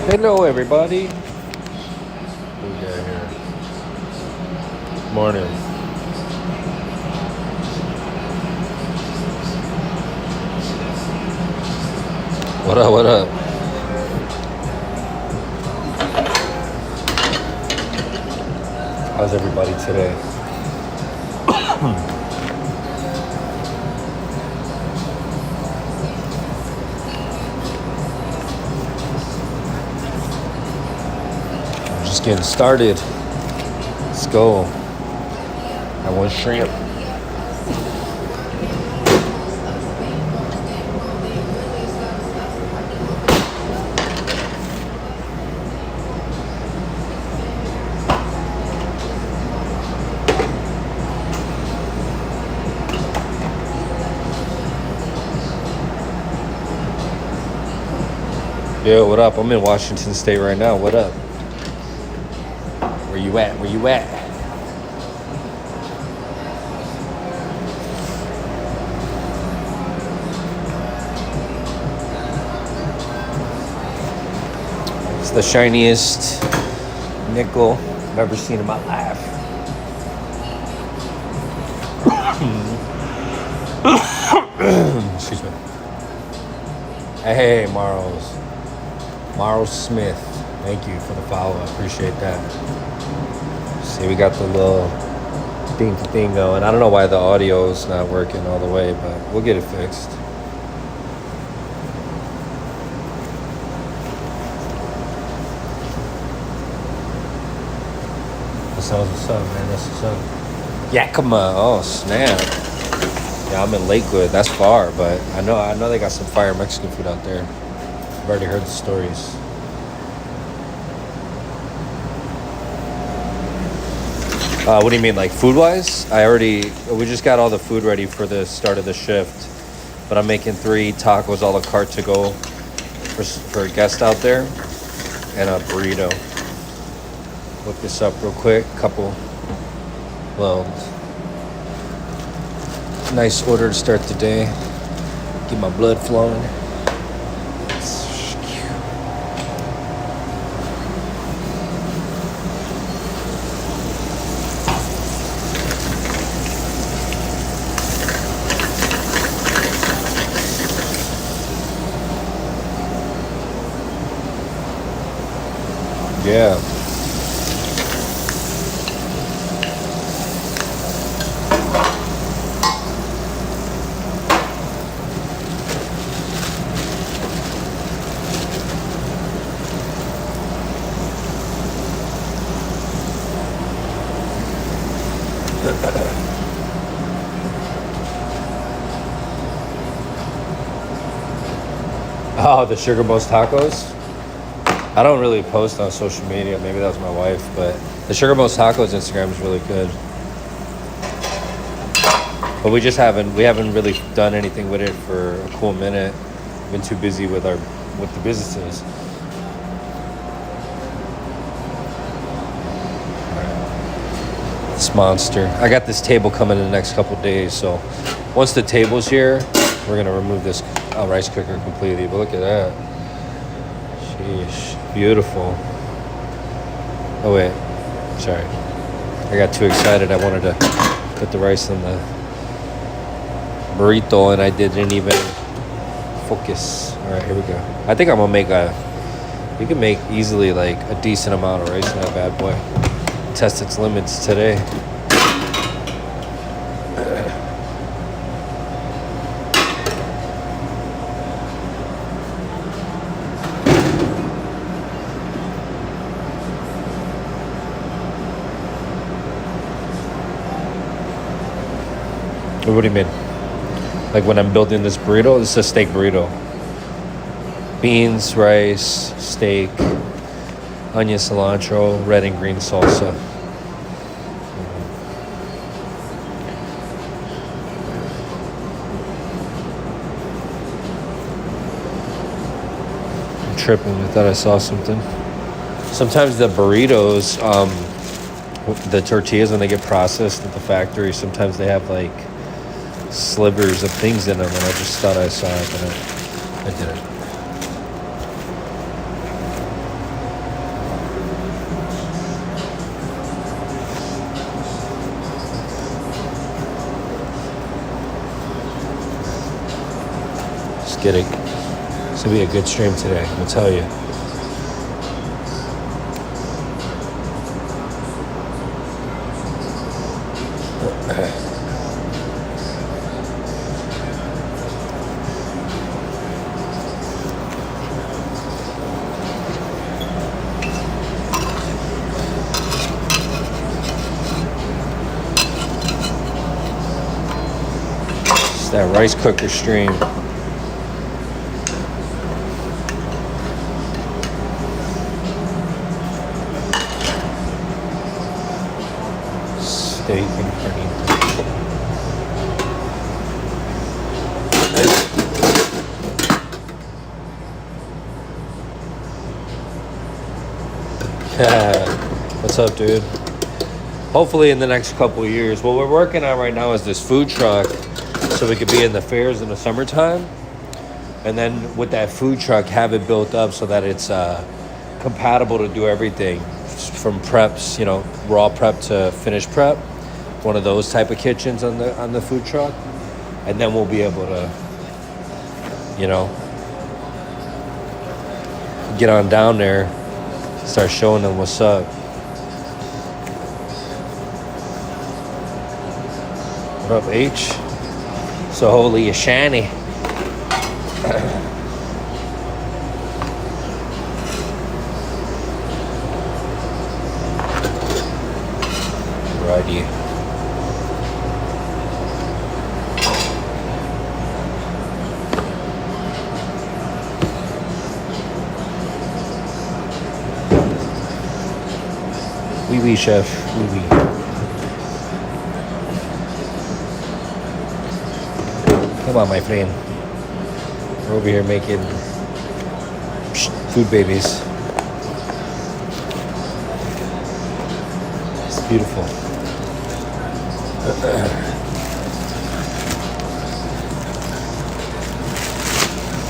Hello, everybody. What we got here? Morning. What up? What up? How's everybody today? Just getting started. Let's go. I want shrimp. Yo, what up? I'm in Washington State right now. What up? Where you at? Where you at? It's the shiniest nickel I've ever seen in my life. Excuse me. Hey, Marl Smith. Thank you for the follow. I appreciate that. See, we got the little thing going. I don't know why the audio is not working all the way, but we'll get it fixed. That sounds what's up, man. That's what's up. Yakima. Oh, snap. Yeah, I'm in Lakewood. That's far, but I know they got some fire Mexican food out there. I've already heard the stories. What do you mean, like food-wise? We just got all the food ready for the start of the shift, but I'm making 3 tacos a la carte to go for a guest out there, and a burrito. Look this up real quick. Nice order to start the day. Get my blood flowing. Yeah. Oh, the Sugar Boast Tacos? I don't really post on social media. Maybe that was my wife, but the Sugar Boast Tacos Instagram is really good. But we haven't really done anything with it for a cool minute. Been too busy with the businesses. This monster. I got this table coming in the next couple days, so once the table's here, we're gonna remove this rice cooker completely. But look at that. Sheesh. Beautiful. Oh wait, sorry. I got too excited. I wanted to put the rice in the burrito and I didn't even focus. All right, here we go. I think I'm gonna you can make easily like a decent amount of rice in that bad boy. Test its limits today. What do you mean? Like when I'm building this burrito, this is a steak burrito. Beans, rice, steak, onion, cilantro, red and green salsa. I'm tripping. I thought I saw something. Sometimes the burritos, the tortillas, when they get processed at the factory, sometimes they have like slivers of things in them, and I just thought I saw it, but I didn't. Get it. It's gonna be a good stream today, I'm gonna tell you. It's that rice cooker stream. Steak and carnita. What's up, dude? Hopefully in the next couple of years. What we're working on right now is this food truck so we could be in the fairs in the summertime. And then with that food truck, have it built up so that it's compatible to do everything from preps, you know, raw prep to finished prep. One of those type of kitchens on the food truck. And then we'll be able to, you know, get on down there, start showing them what's up. What up, H? So holy Ashani. Righty. Oui, oui, chef. Oui, oui. Come on, my friend. We're over here making food babies. It's beautiful.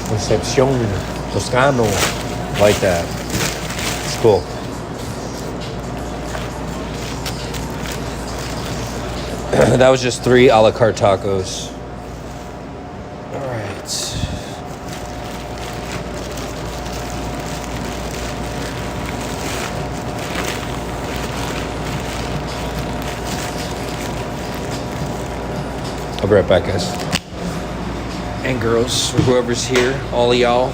Concepcion Toscano. Like that. It's cool. That was just 3 a la carte tacos. All right. I'll be right back, guys. And girls, or whoever's here, all of y'all.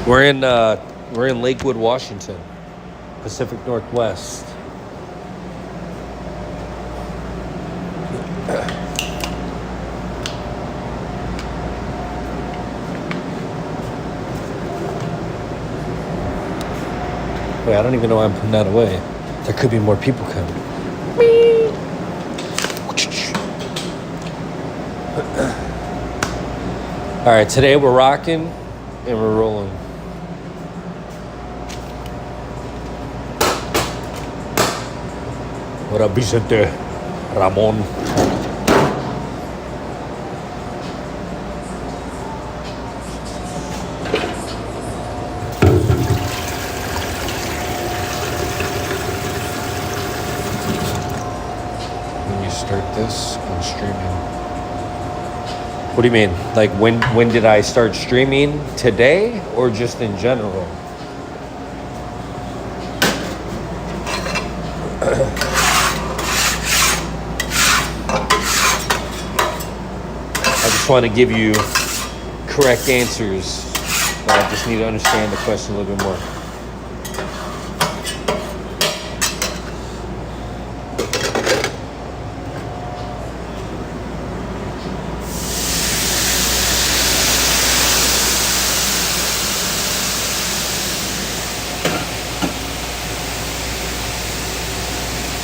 We're in Lakewood, Washington, Pacific Northwest. Wait, I don't even know why I'm putting that away. There could be more people coming. All right, today we're rocking and we're rolling. What up, Vicente? Ramon. When you start this, I'm streaming. What do you mean? Like when did I start streaming? Today or just in general? I just want to give you correct answers, but I just need to understand the question a little bit more.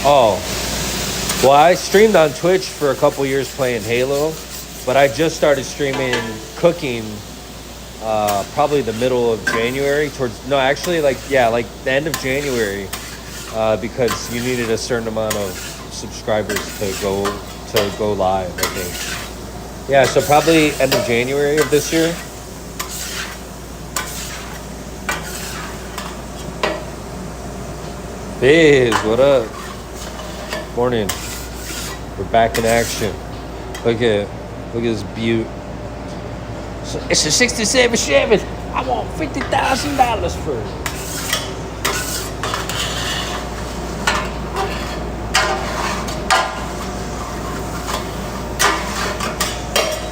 Oh, well, I streamed on Twitch for a couple years playing Halo, but I just started streaming cooking probably the middle of January like the end of January because you needed a certain amount of subscribers to go live, I think. Yeah, so probably end of January of this year. Biz, what up? Morning. We're back in action. Look at this beaut. So it's a 67 Chevy. I want $50,000 for it.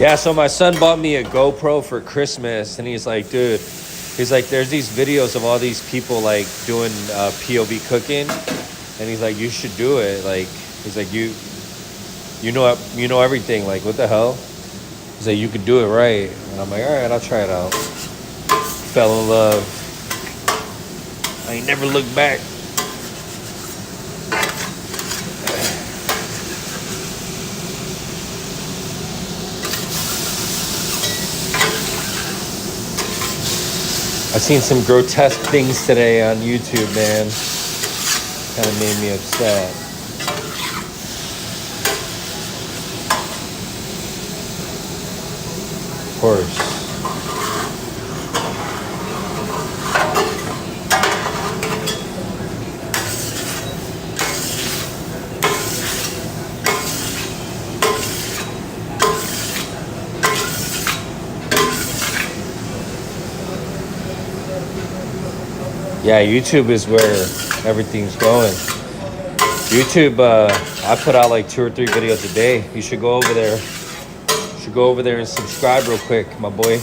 Yeah, so my son bought me a GoPro for Christmas, and he's like, dude, there's these videos of all these people like doing POV cooking. And he's like, you should do it. Like, he's like, you know everything. Like, what the hell? He's like, you could do it right. And I'm like, all right, I'll try it out. Fell in love. I ain't never looked back. I've seen some grotesque things today on YouTube, man. Kind of made me upset. Of course. Yeah, YouTube is where everything's going. YouTube, I put out like 2 or 3 videos a day. You should go over there. You should go over there and subscribe real quick, my boy.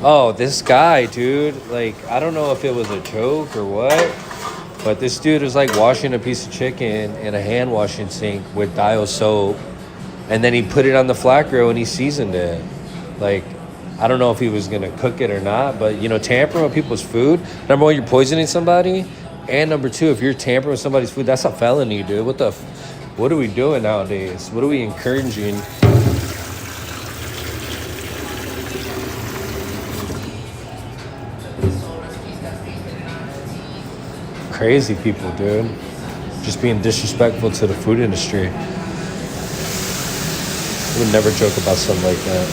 Oh, this guy, dude. Like, I don't know if it was a joke or what, but this dude was like washing a piece of chicken in a hand washing sink with Dio soap, and then he put it on the flat grill and he seasoned it. Like, I don't know if he was gonna cook it or not, but tampering with people's food. Number one, you're poisoning somebody, and number two, if you're tampering with somebody's food, that's a felony, dude. What are we doing nowadays? What are we encouraging? Crazy people, dude. Just being disrespectful to the food industry. I would never joke about something like that.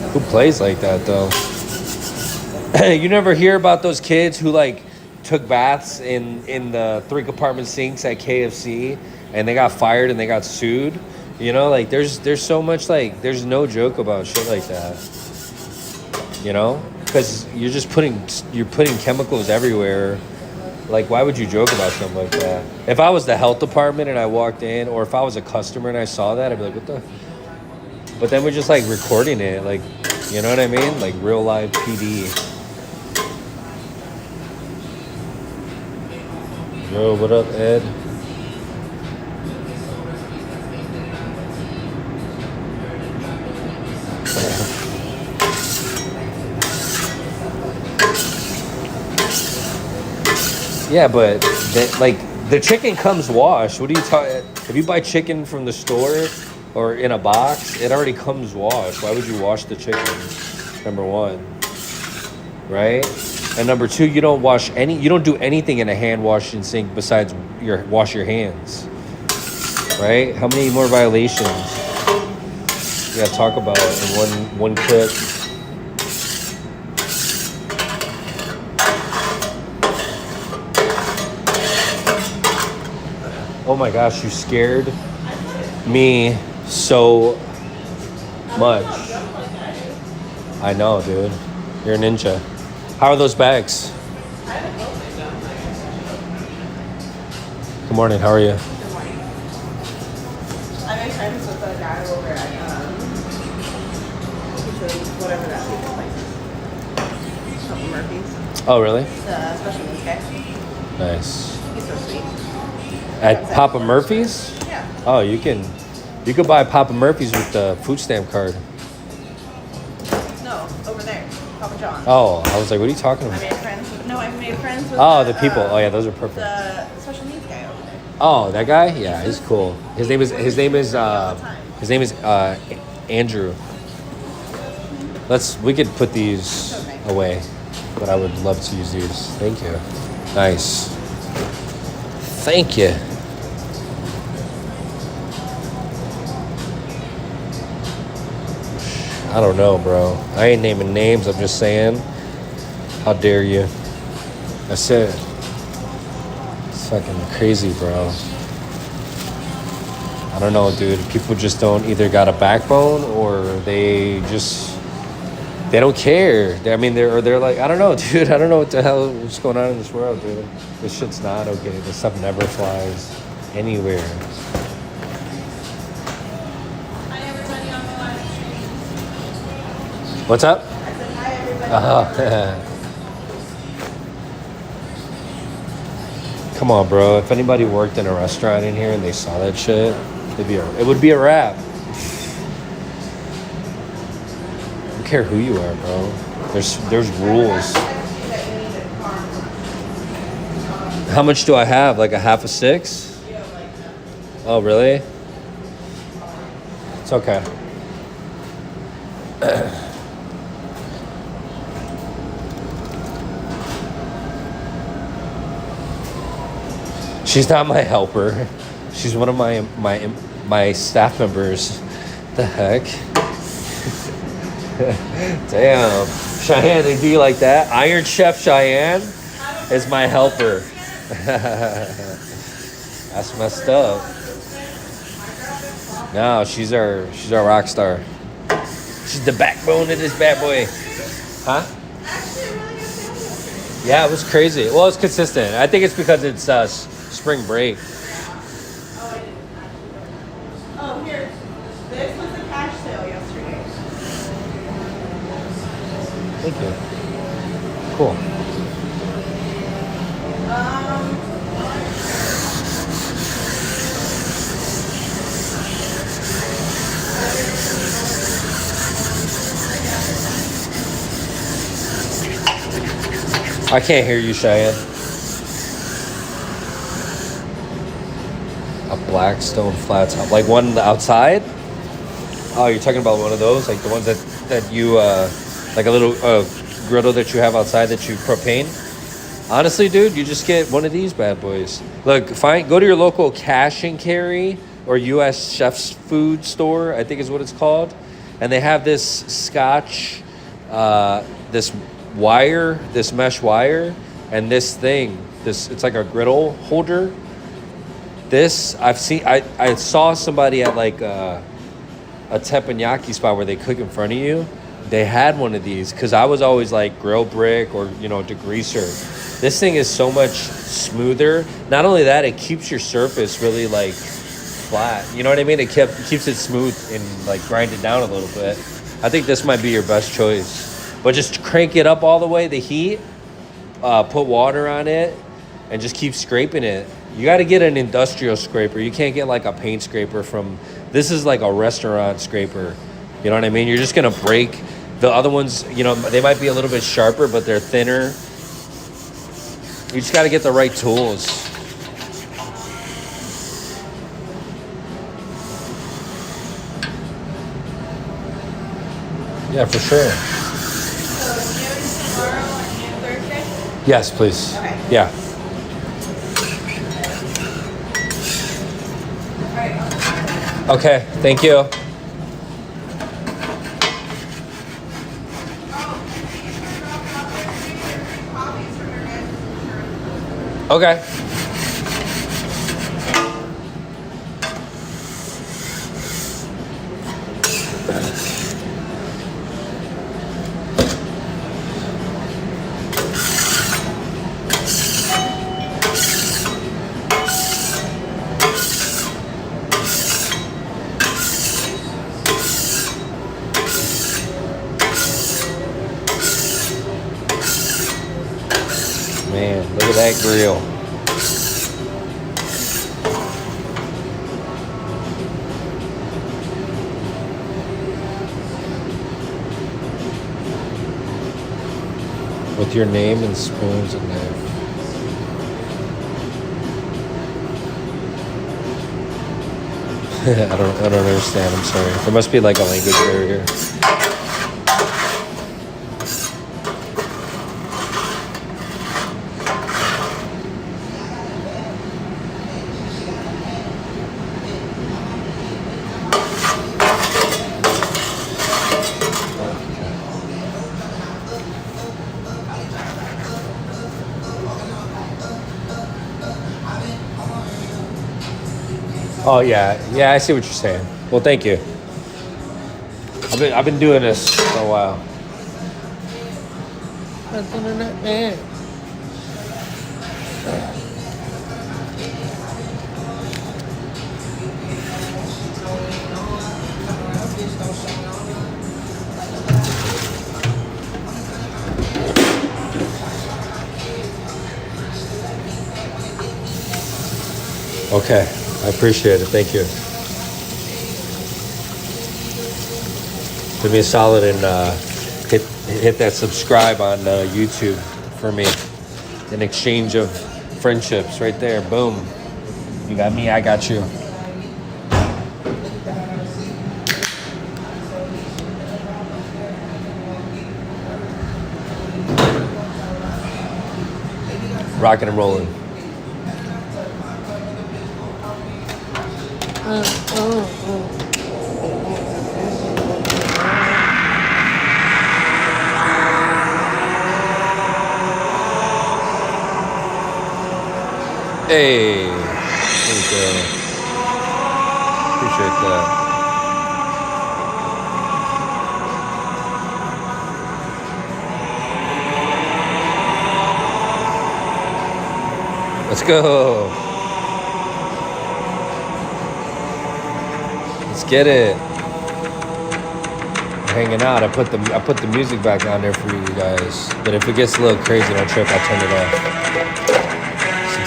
Who plays like that, though? You never hear about those kids who like took baths in the 3 compartment sinks at KFC and they got fired and they got sued You know, like there's so much like there's no joke about shit like that. You know, because you're putting chemicals everywhere. Like, why would you joke about something like that? If I was the health department and I walked in, or if I was a customer and I saw that, I'd be like, what the? But then we're just like recording it, like, you know what I mean? Like real live PD. Yo, what up, Ed? Yeah, but like the chicken comes washed. What are you talking? If you buy chicken from the store or in a box, it already comes washed. Why would you wash the chicken? Number one, right? And number two, you don't do anything in a hand washing sink besides wash your hands, right? How many more violations you gotta talk about in one clip? Oh my gosh, you scared me so much. I know, dude. You're a ninja. How are those bags? Good morning, how are you? Good morning. I made friends with a guy over at whatever that pizza place is. Papa Murphy's. Oh, really? The special needs guy. Nice. He's so sweet. At Papa Murphy's? Yeah. Oh, you could buy Papa Murphy's with the food stamp card. No, over there. Papa John. Oh, I was like, what are you talking I about? made friends with Oh, the people. Oh yeah, those are perfect. the special needs guy over there. Oh, that guy? Yeah, he's cool. His name is Andrew. We could put these away, but I would love to use these. Thank you. Nice. Thank you. I don't know, bro. I ain't naming names. I'm just saying. How dare you? That's it. It's fucking crazy, bro. I don't know, dude. People just don't either got a backbone or they don't care. They're like, I don't know, dude. I don't know what's going on in this world, dude. This shit's not okay. This stuff never flies anywhere. Hi everybody on the live stream. What's up? I said hi everybody. Come on, bro. If anybody worked in a restaurant in here and they saw that shit, it would be a wrap. I don't care who you are, bro. There's rules. How much do I have? Like a half a six? Oh, really? It's okay. She's not my helper. She's one of my staff members. The heck? Damn. Cheyenne, they do you like that? Iron Chef Cheyenne is my helper. That's messed up. No, she's our rock star. She's the backbone of this bad boy. Huh? Yeah, it was crazy. Well, it's consistent. I think it's because it's spring break. Oh, here. This was the cash sale yesterday. Thank you. Cool. I can't hear you, Cheyenne. A Blackstone flat top, like one outside. Oh, you're talking about one of those, like the ones that you like a little griddle that you have outside that you propane. Honestly, dude, you just get one of these bad boys. Look, go to your local cash and carry or U.S. Chef's Food store, I think is what it's called, and they have this Scotch, this mesh wire, and this thing. It's like a griddle holder. This I've seen. I saw somebody at like a teppanyaki spot where they cook in front of you. They had one of these because I was always like grill brick or degreaser. This thing is so much smoother. Not only that, it keeps your surface really like flat. You know what I mean? It keeps it smooth and like grind it down a little bit. I think this might be your best choice. But just crank it up all the way, the heat. Put water on it and just keep scraping it. You got to get an industrial scraper. You can't get like a paint scraper from. This is like a restaurant scraper. You know what I mean? You're just gonna break. The other ones, they might be a little bit sharper, but they're thinner. You just got to get the right tools. Yeah, for sure. So noon tomorrow and Thursday? Yes, please. Okay. Yeah. Okay, thank you. Okay. Man, look at that grill. With your name and spoons and knife. I don't understand. I'm sorry. There must be like a language barrier. Oh yeah, I see what you're saying. Well, thank you. I've been doing this for a while. Okay, I appreciate it. Thank you. Do me a solid and hit that subscribe on YouTube for me. In exchange of friendships, right there. Boom. You got me, I got you. Rocking and rolling. Hey, thank you. Appreciate that. Let's go. Let's get it. Hanging out. I put the music back on there for you guys. But if it gets a little crazy, don't trip. I'll turn it off.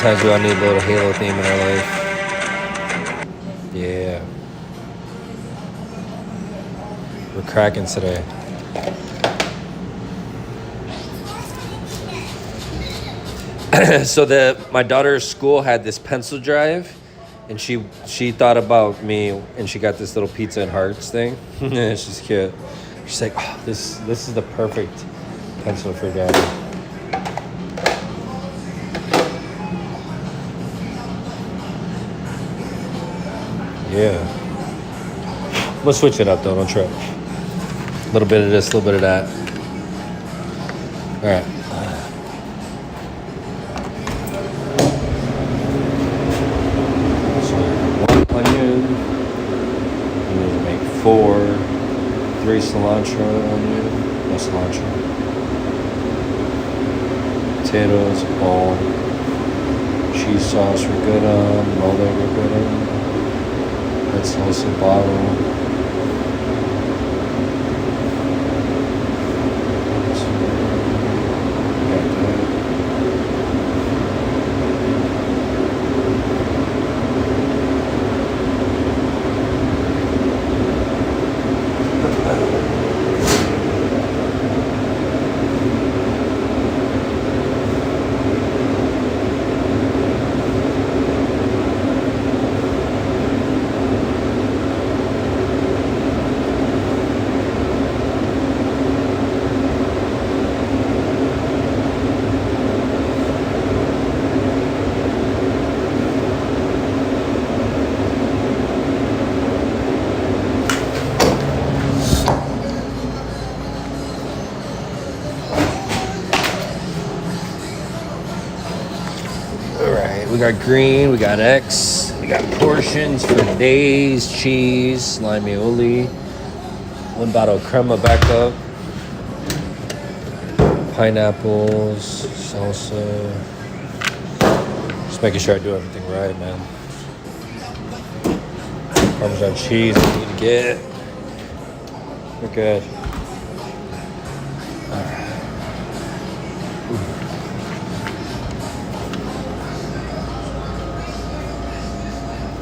Sometimes we all need a little Halo theme in our life. Yeah. We're cracking today. So my daughter's school had this pencil drive, and she thought about me, and she got this little pizza and hearts thing. She's cute. She's like, oh, this is the perfect pencil for Daddy. Yeah. I'm gonna switch it up though, don't trip. A little bit of this, a little bit of that. All right. cilantro, onion, no cilantro. Potatoes, ball. Cheese sauce we're good on. Mother we're good on. Red salsa bottle. Got that. Alright, we got green, we got X, we got portions for days, cheese, lime aioli, one bottle of crema back up, pineapples, salsa. Just making sure I do everything right, man. Parmesan cheese I need to get. We're good.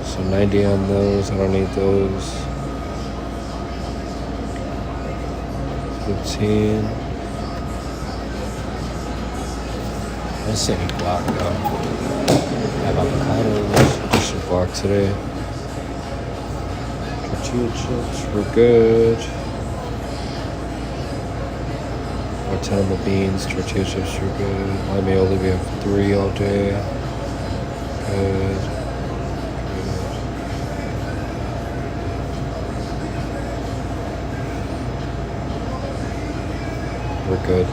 So 90 on those, I don't need those. 15. Let's say guac though. I have avocados, just some guac today. Tortilla chips, we're good. Tortilla beans, tortilla chips, we're good. Lime aioli, we have 3 all day. Good. We're good.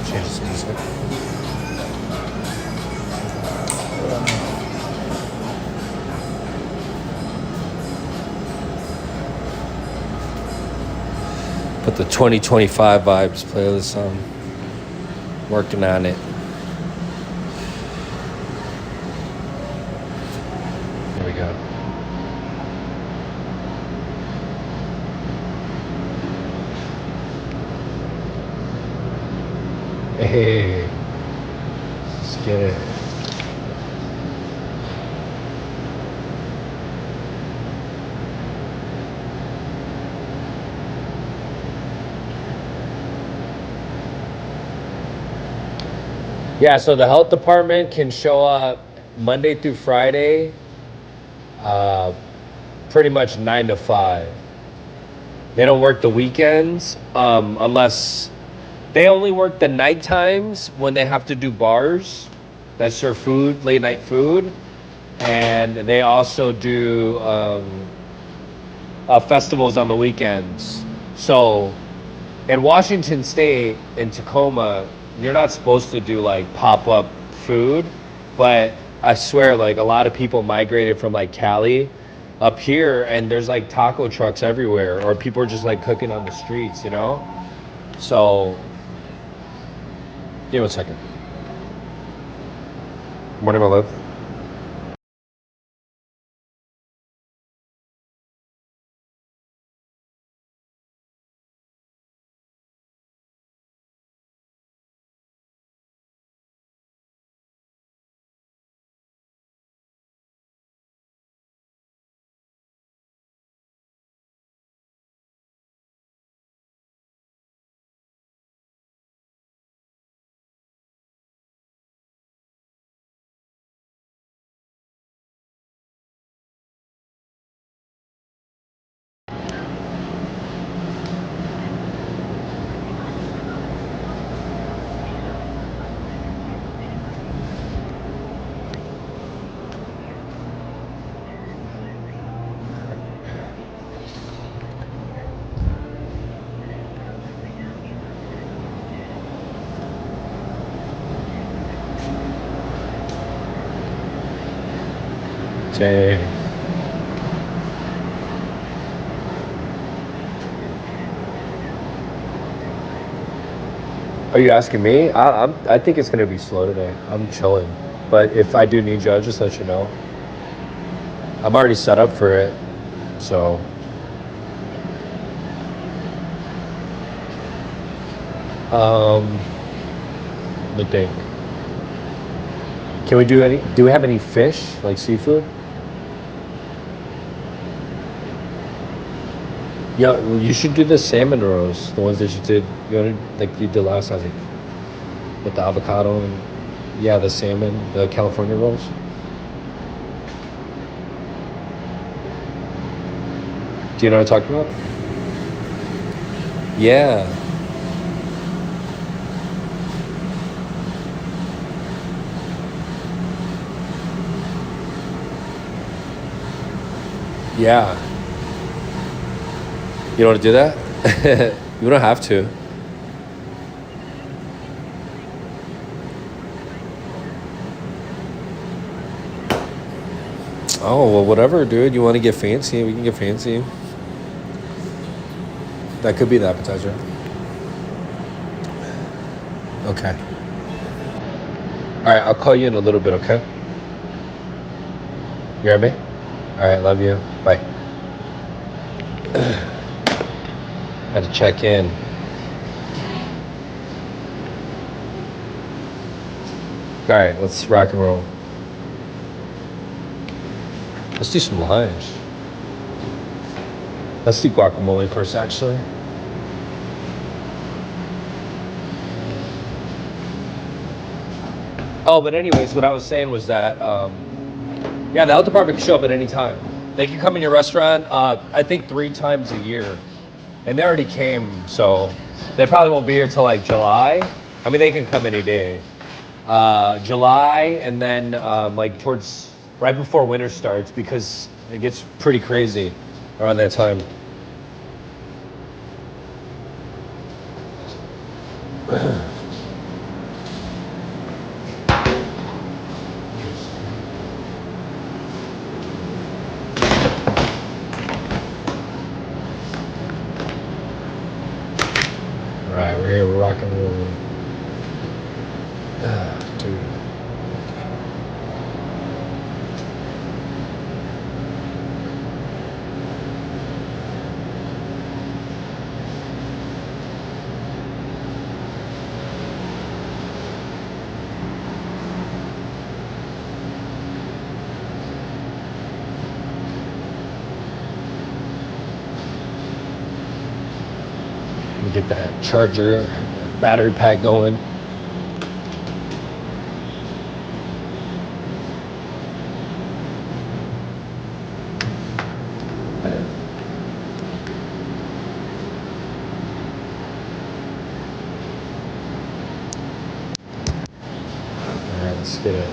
Change this music. Put the 2025 vibes playlist on. Working on it. Here we go. Hey, let's get it. Yeah, so the health department can show up Monday through Friday, uh, pretty much 9 to 5. They don't work the weekends unless they only work the night times when they have to do bars that serve food, late night food. And they also do festivals on the weekends. So in Washington State, in Tacoma, you're not supposed to do like pop-up food, but I swear like a lot of people migrated from like Cali up here, and there's like taco trucks everywhere, or people are just like cooking on the streets, you know? So give me 1 second. Morning, my love. Dang. Are you asking me? I think it's gonna be slow today. I'm chilling, but if I do need you, I'll just let you know. I'm already set up for it, so let me think. Can we do any? Do we have any fish, like seafood? Yeah, well, you should do the salmon rolls, the ones that you did. You know, like you did last time, like, with the avocado and yeah, the salmon, the California rolls. Do you know what I'm talking about? Yeah, yeah. You don't want to do that? You don't have to. Oh, well, whatever, dude. You want to get fancy? We can get fancy. That could be the appetizer. Okay. All right, I'll call you in a little bit, okay? You hear me? All right, love you. Bye. Had to check in. All right, let's rock and roll. Let's do some lunch. Let's do guacamole first, actually. Oh, but anyways, what I was saying was that, yeah, the health department can show up at any time. They can come in your restaurant, I think 3 times a year. And they already came, so they probably won't be here till like July. I mean, they can come any day. July, and then like towards right before winter starts because it gets pretty crazy around that time. All right, we're here, we're rocking and rolling. Dude. Let me get that charger, battery pack going. All right, let's get it.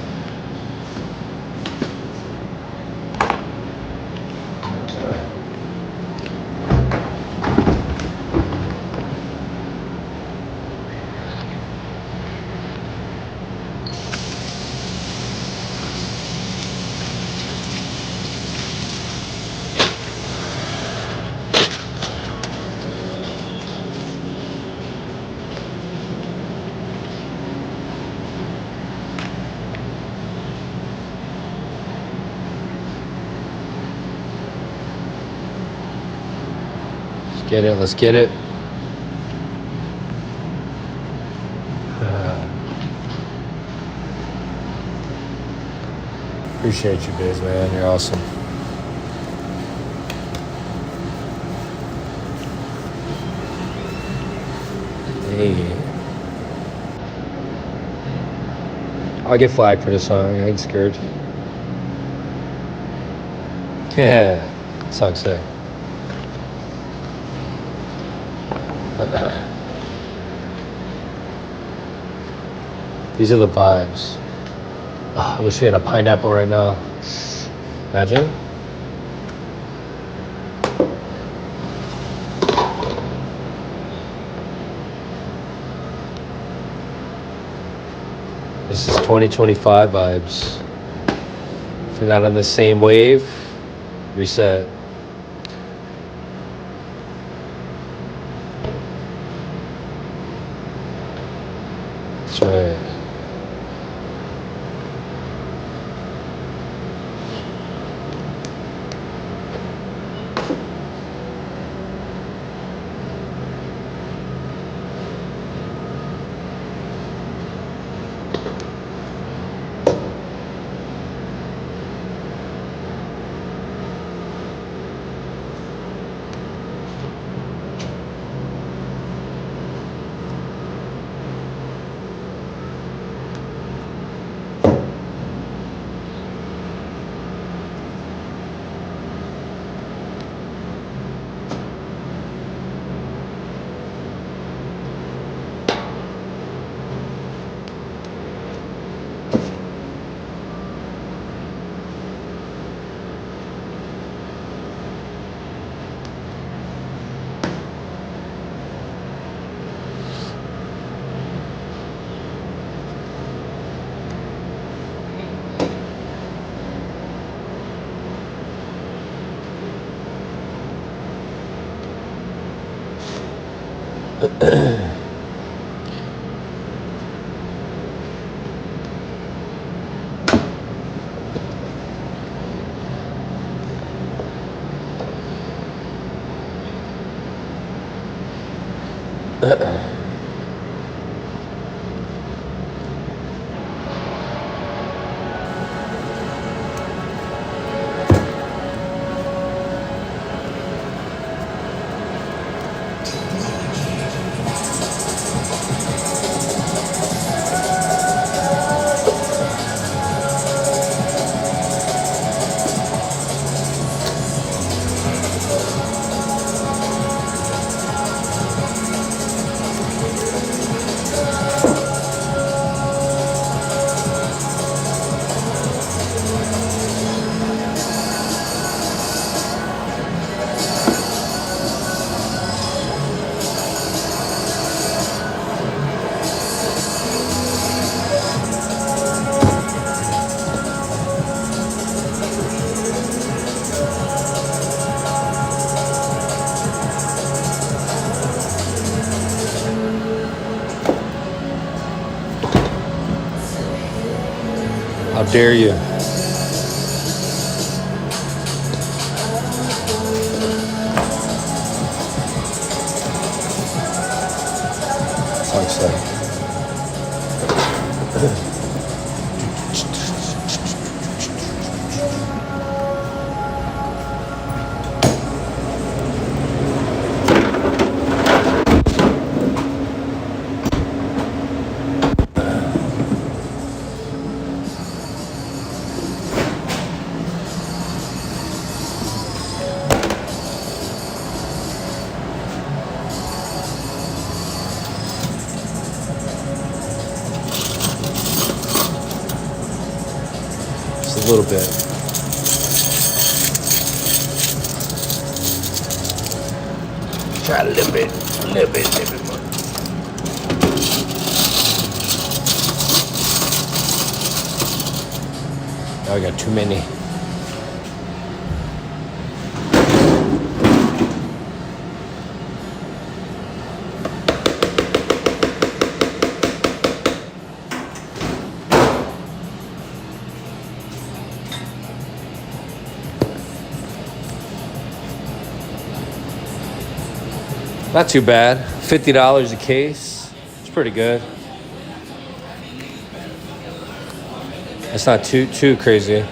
Let's get it, let's get it. Appreciate you, Biz, man. You're awesome. Hey. I'll get flagged for this song. I ain't scared. Yeah. Song's sick. These are the vibes. Oh, I wish we had a pineapple right now. Imagine. This is 2025 vibes. If you're not on the same wave, reset. That's right. How dare you? Sucks that. Just a little bit. Try a little bit more. Now I got too many. Not too bad. $50 a case. It's pretty good. It's not too crazy.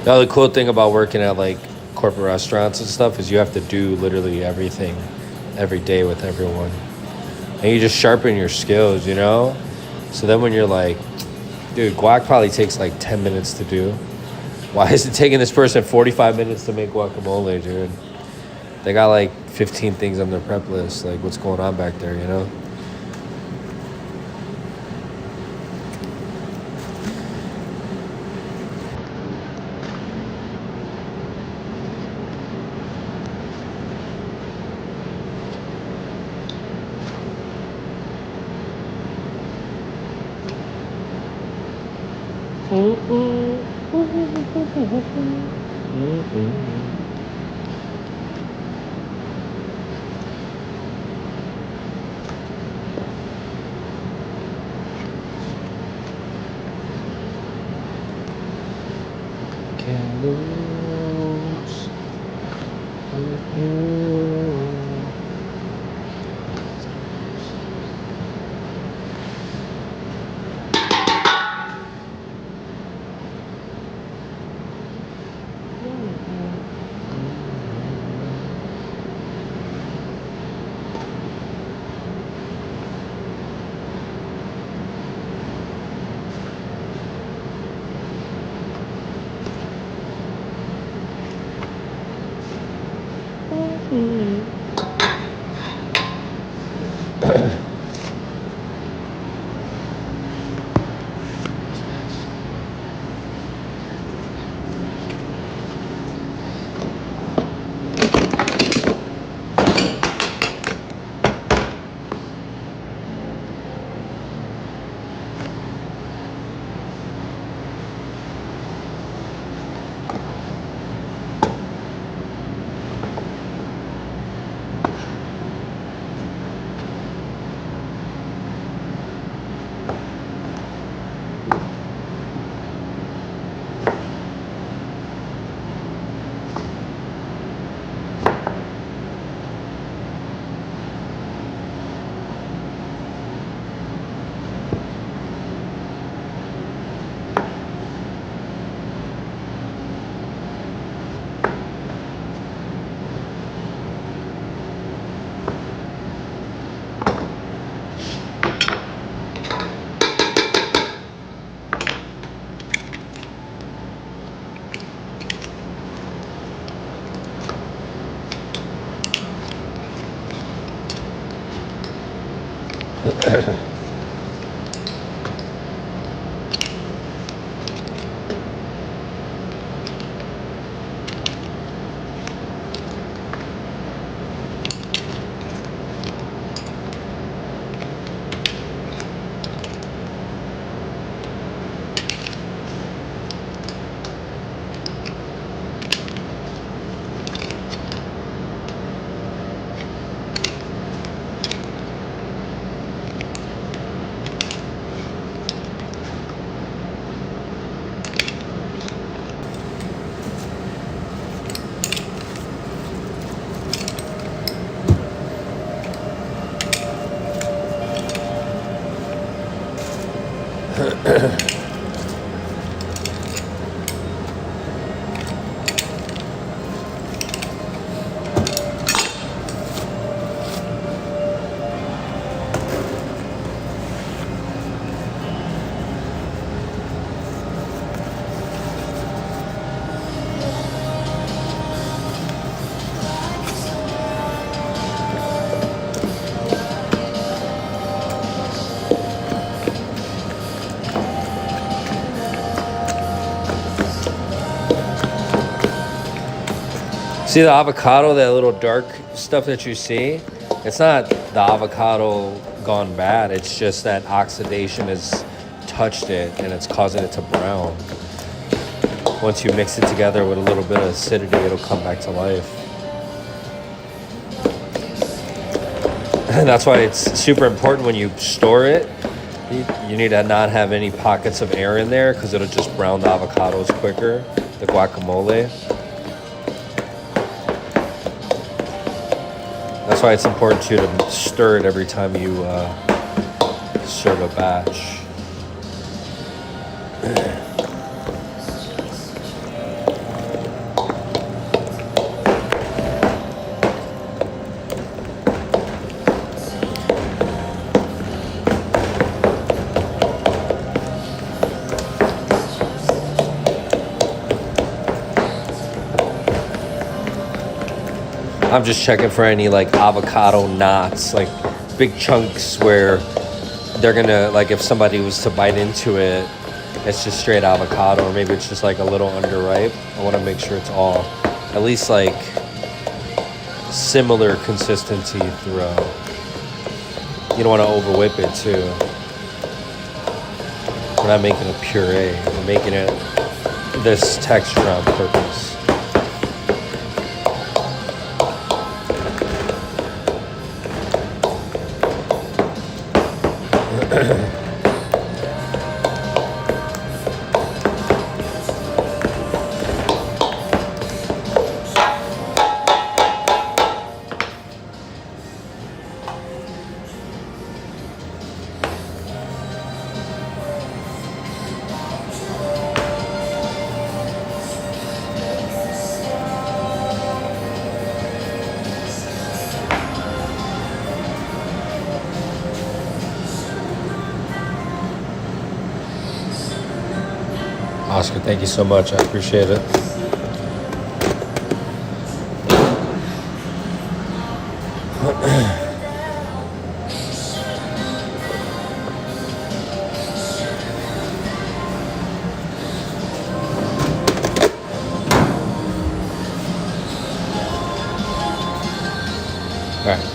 Now the cool thing about working at like corporate restaurants and stuff is you have to do literally everything every day with everyone. And you just sharpen your skills, you know? So then when you're like, dude, guac probably takes like 10 minutes to do. Why is it taking this person 45 minutes to make guacamole, dude? They got like 15 things on their prep list. Like, what's going on back there, you know? Candles with you. See the avocado, that little dark stuff that you see? It's not the avocado gone bad. It's just that oxidation has touched it and it's causing it to brown. Once you mix it together with a little bit of acidity, it'll come back to life. And that's why it's super important when you store it. You need to not have any pockets of air in there because it'll just brown the avocados quicker, the guacamole. That's why it's important to you to stir it every time you serve a batch. I'm just checking for any like avocado knots, like big chunks where they're gonna, like if somebody was to bite into it, it's just straight avocado, or maybe it's just like a little underripe. I want to make sure it's all at least like similar consistency throughout. You don't want to over whip it too. We're not making a puree. We're making it this texture on purpose. Oscar, thank you so much. I appreciate it. All right.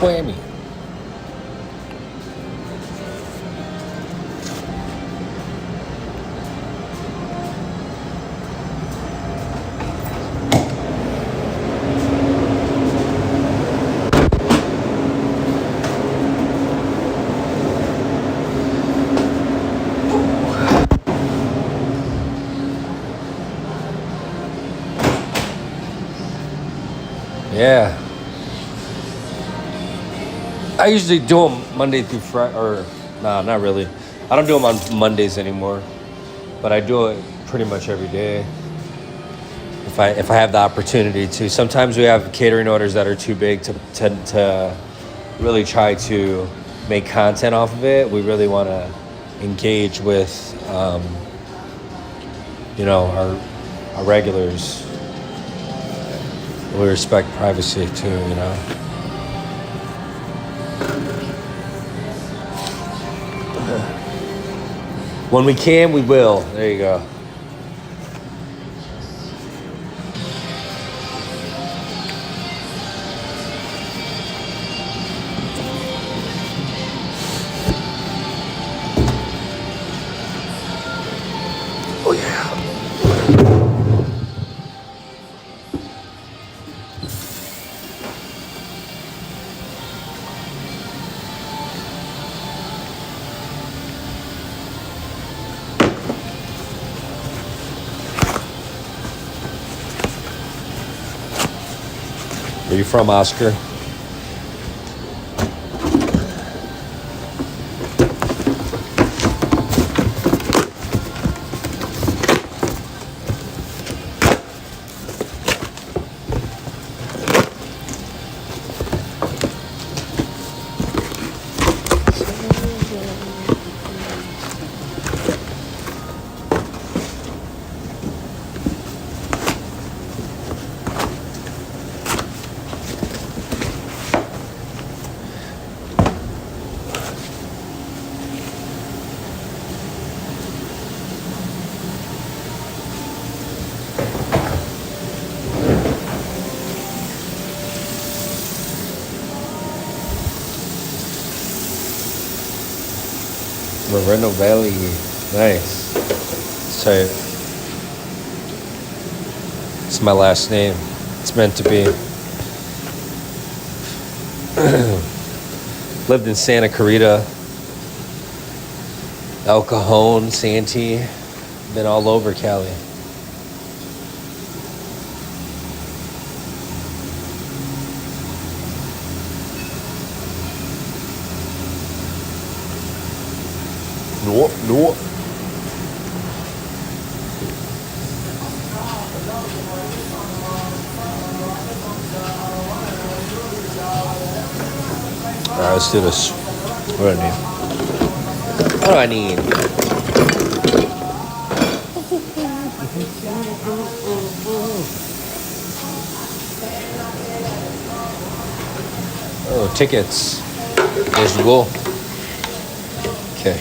Whammy. Yeah. I usually do them Monday through Friday, or nah, not really. I don't do them on Mondays anymore, but I do it pretty much every day if I have the opportunity to. Sometimes we have catering orders that are too big to really try to make content off of it. We really want to engage with our regulars. We respect privacy too, you know. When we can, we will. There you go. Oh yeah. Where you from, Oscar? Moreno Valley. Nice. So it's my last name. It's meant to be. Lived in Santa Clarita, El Cajon, Santee. Been all over Cali. No. Alright, let's do this. What do I need? What do I need? Oh, tickets. There's the goal. Okay.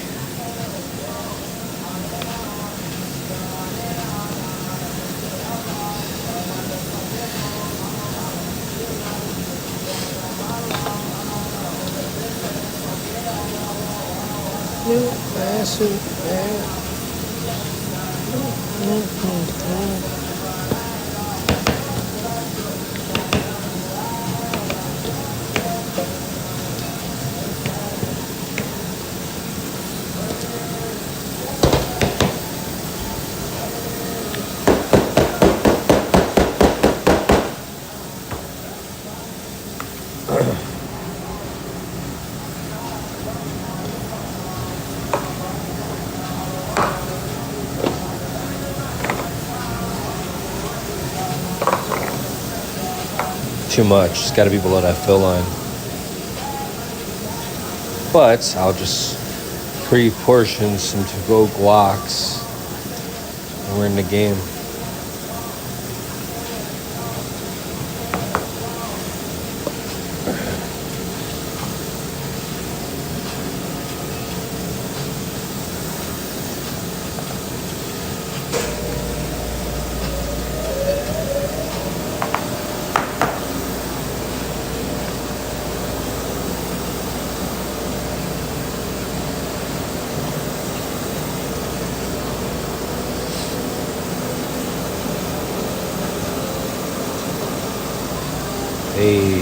Too much. It's got to be below that fill line. But I'll just pre-portion some to-go guacs. And we're in the game. Hey.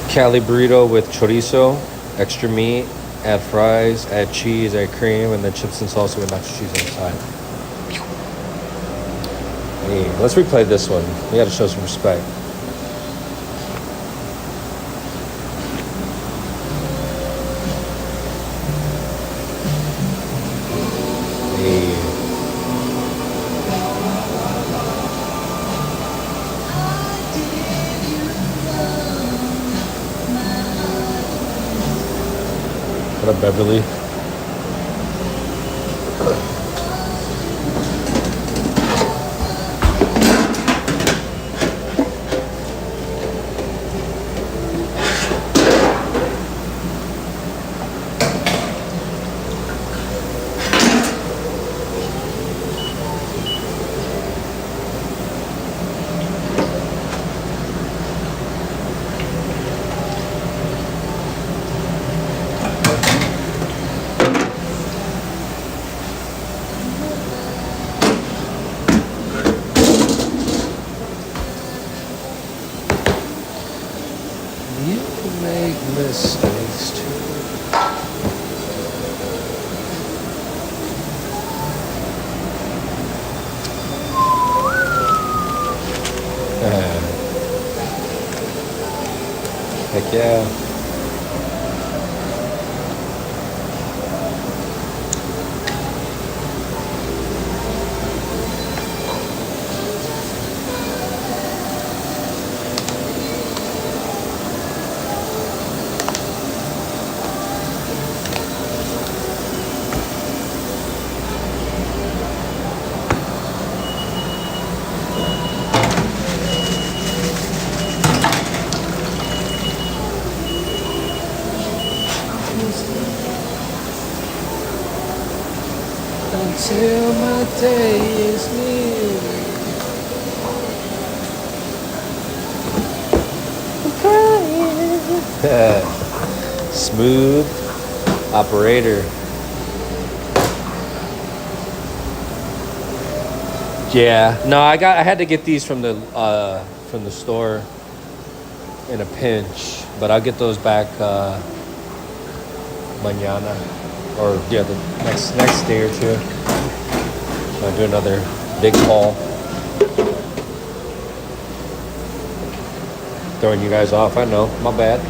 Cali burrito with chorizo, extra meat, add fries, add cheese, add cream, and then chips and salsa with nacho cheese on the side. Hey, let's replay this one. We gotta show some respect. Hey. What up, Beverly? You make mistakes too. Heck yeah. Until my day is near. Smooth operator. Yeah. No, I had to get these from the store in a pinch, but I'll get those back mañana, or yeah, the next day or two. I'll do another big haul. Throwing you guys off, I know, my bad.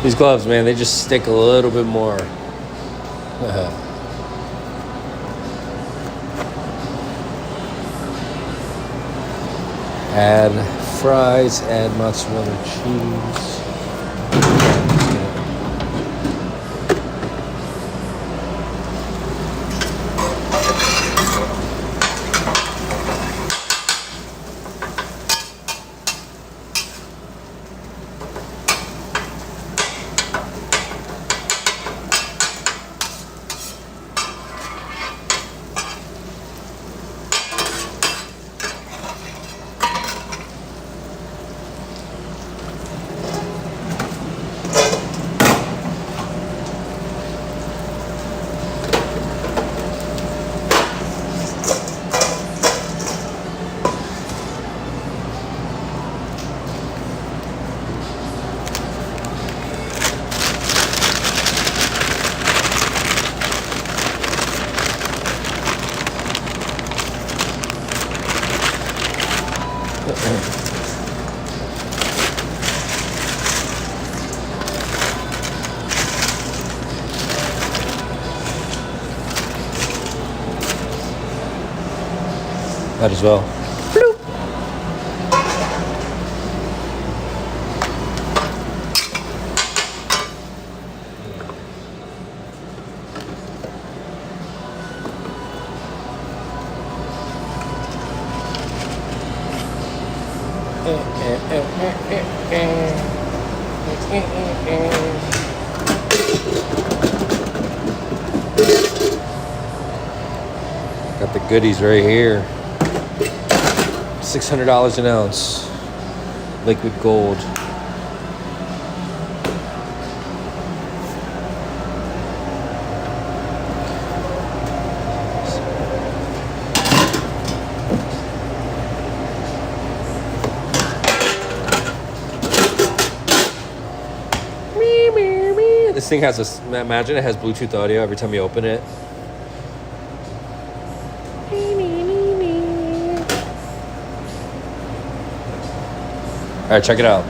These gloves, man, they just stick a little bit more. Add fries, add mozzarella cheese. Might as well. Bloop. Got the goodies right here. $600 an ounce. Liquid gold. This thing has a, imagine it has Bluetooth audio every time you open it. All right, check it out.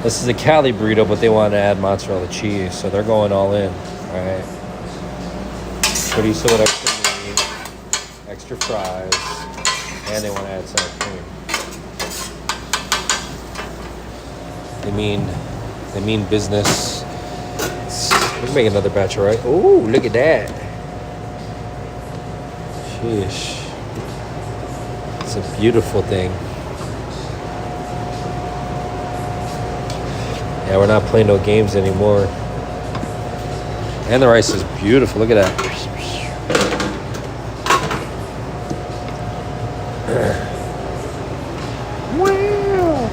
This is a Cali burrito, but they want to add mozzarella cheese, so they're going all in. All right. Chorizo with extra meat, extra fries, and they want to add sour cream. They mean business. Let's make another batch, all right? Oh, look at that. Sheesh. a beautiful thing. Yeah, we're not playing no games anymore. And the rice is beautiful. Look at that. Wow.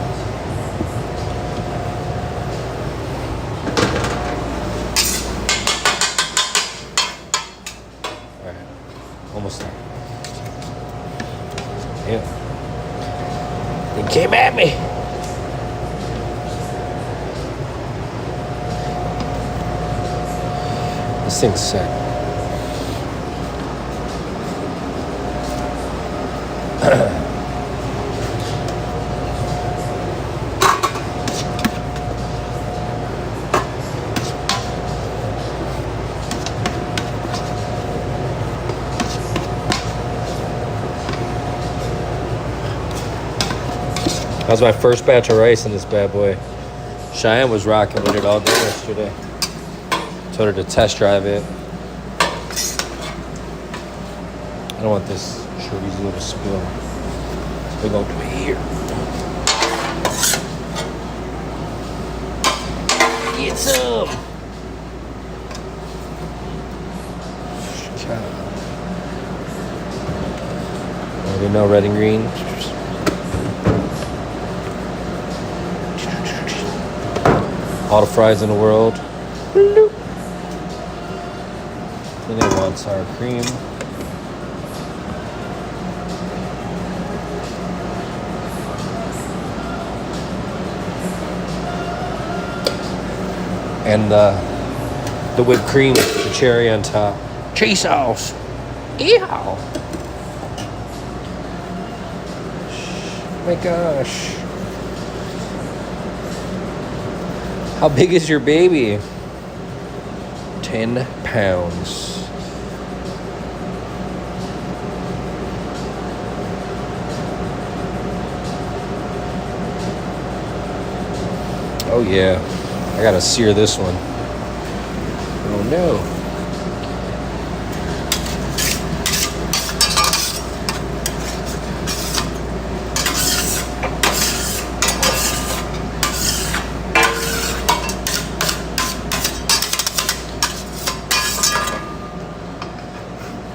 All right. Almost done. Yeah. It came at me. This thing's sick. That was my first batch of rice in this bad boy. Cheyenne was rocking with it all day yesterday. Told her to test drive it. I don't want this chorizo to spill. So we're going to do it here. Get some. Already know red and green. All the fries in the world. Bloop. Then they want sour cream. And the whipped cream, the cherry on top. Cheese sauce. Ew. Oh my gosh. How big is your baby? 10 pounds. Oh yeah. I gotta sear this one. Oh no.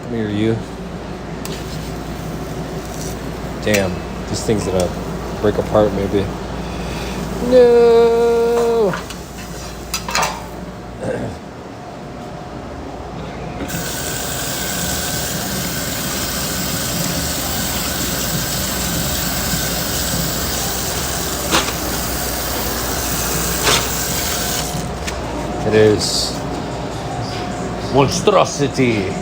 Come here, you. Damn, this thing's gonna break apart maybe. No. It is monstrosity.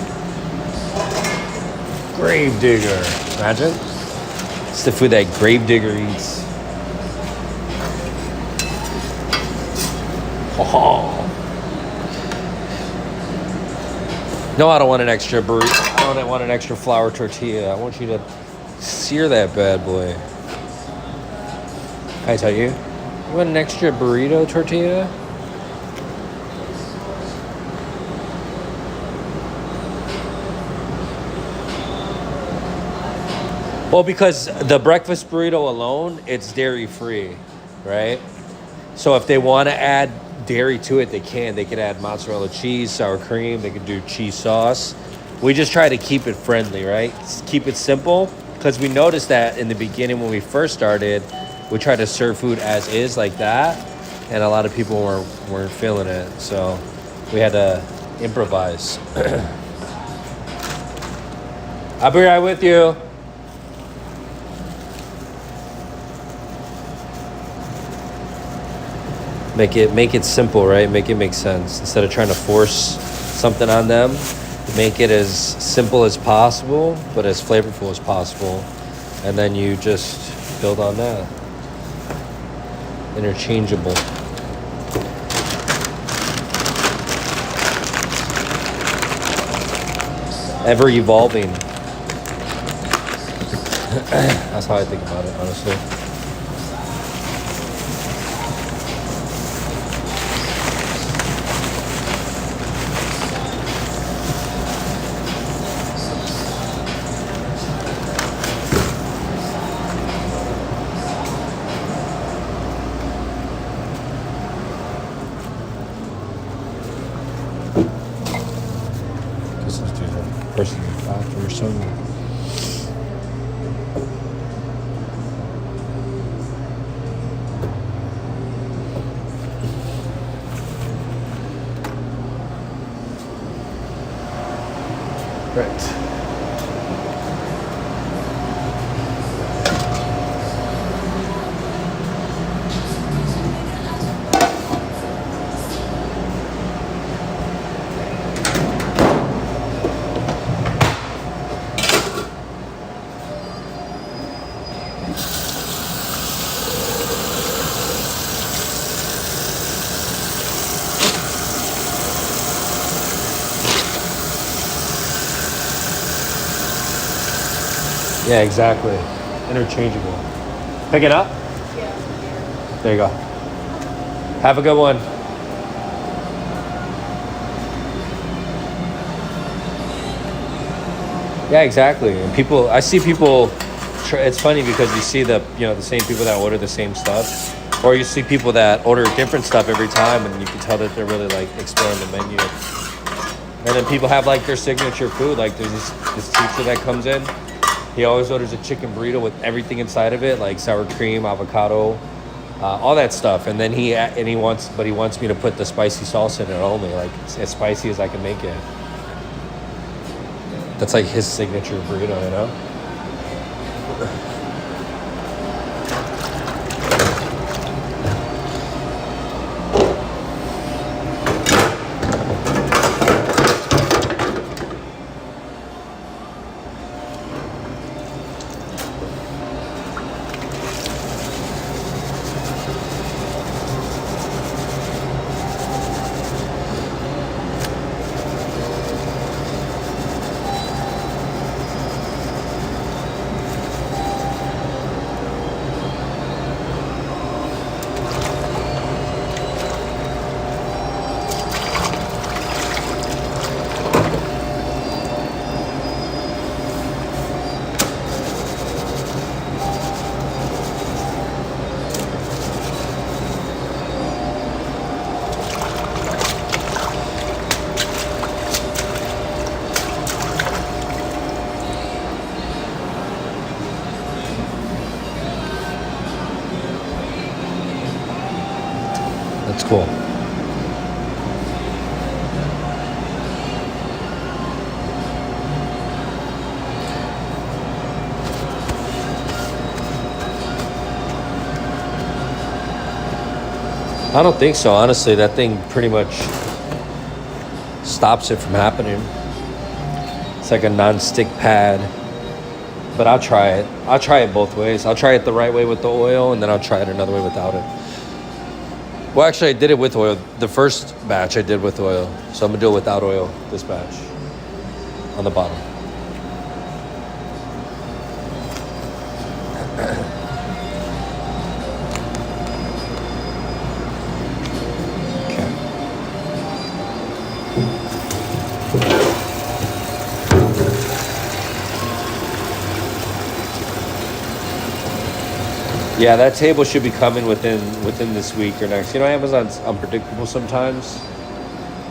Grave digger. Imagine. It's the food that grave digger eats. Oh. No, I don't want an extra burrito. I don't want an extra flour tortilla. I want you to sear that bad boy. I tell you, you want an extra burrito tortilla? Well, because the breakfast burrito alone, it's dairy free, right? So if they want to add dairy to it, they can. They could add mozzarella cheese, sour cream. They could do cheese sauce. We just try to keep it friendly, right? Keep it simple, because we noticed that in the beginning when we first started, we tried to serve food as is like that, and a lot of people weren't feeling it. So we had to improvise. I'll be right with you. Make it simple, right? Make it make sense. Instead of trying to force something on them, make it as simple as possible, but as flavorful as possible. And then you just build on that. Interchangeable. Ever evolving. That's how I think about it, honestly. Yeah, exactly. Interchangeable. Pick it up. There you go. Have a good one. Yeah, exactly. And people, I see people. It's funny because you see the same people that order the same stuff, or you see people that order different stuff every time, and you can tell that they're really like exploring the menu. And then people have like their signature food. Like there's this teacher that comes in. He always orders a chicken burrito with everything inside of it, like sour cream, avocado, all that stuff. And then he wants me to put the spicy sauce in it only, like as spicy as I can make it. That's like his signature burrito, you know? That's cool. I don't think so. Honestly, that thing pretty much stops it from happening. It's like a non-stick pad. But I'll try it. I'll try it both ways. I'll try it the right way with the oil, and then I'll try it another way without it. Well, actually, I did it with oil. The first batch I did with oil. So I'm going to do it without oil, this batch, on the bottom. Yeah, that table should be coming within this week or next. You know, Amazon's unpredictable sometimes.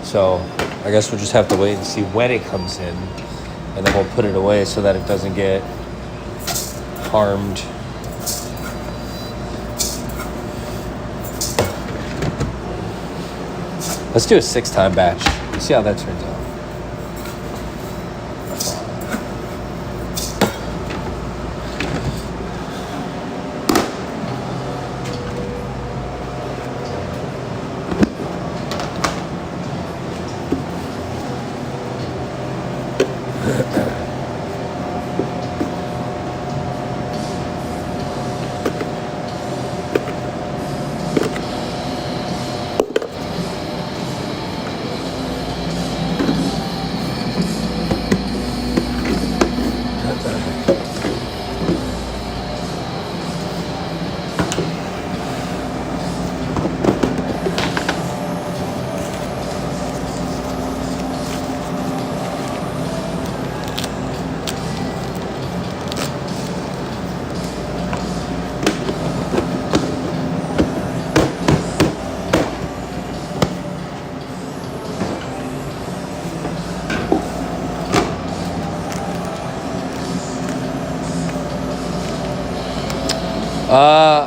So I guess we'll just have to wait and see when it comes in. And then we'll put it away so that it doesn't get harmed. Let's do a 6-time batch. Let's see how that turns out.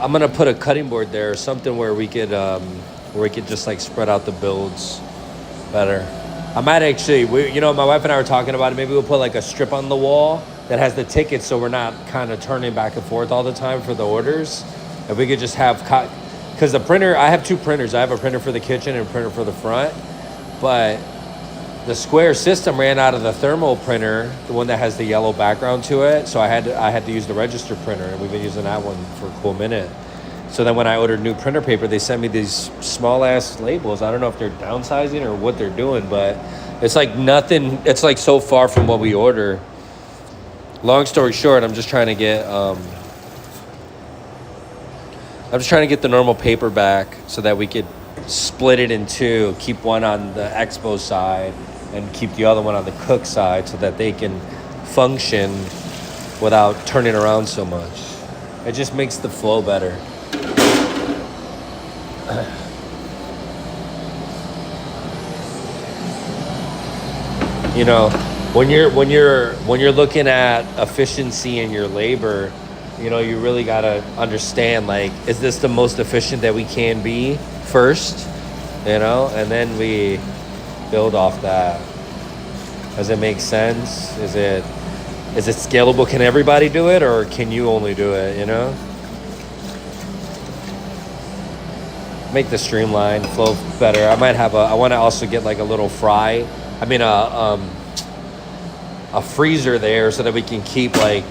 I'm gonna put a cutting board there, something where we could just like spread out the builds better. I might actually, my wife and I were talking about it. Maybe we'll put like a strip on the wall that has the tickets, so we're not kind of turning back and forth all the time for the orders. If we could just have, because the printer, I have 2 printers. I have a printer for the kitchen and a printer for the front, but the Square system ran out of the thermal printer, the one that has the yellow background to it. So I had to use the register printer, and we've been using that one for a cool minute. So then when I ordered new printer paper, they sent me these small ass labels. I don't know if they're downsizing or what they're doing, but it's like nothing. It's like so far from what we order. Long story short, I'm just trying to get the normal paper back so that we could split it in two, keep one on the expo side and keep the other one on the cook side so that they can function without turning around so much. It just makes the flow better. You know, when you're looking at efficiency in your labor, you know, you really gotta understand, like, is this the most efficient that we can be first? You know, and then we build off that. Does it make sense? Is it scalable? Can everybody do it, or can you only do it? You know, make the streamline flow better. I want to also get like a little a freezer there so that we can keep like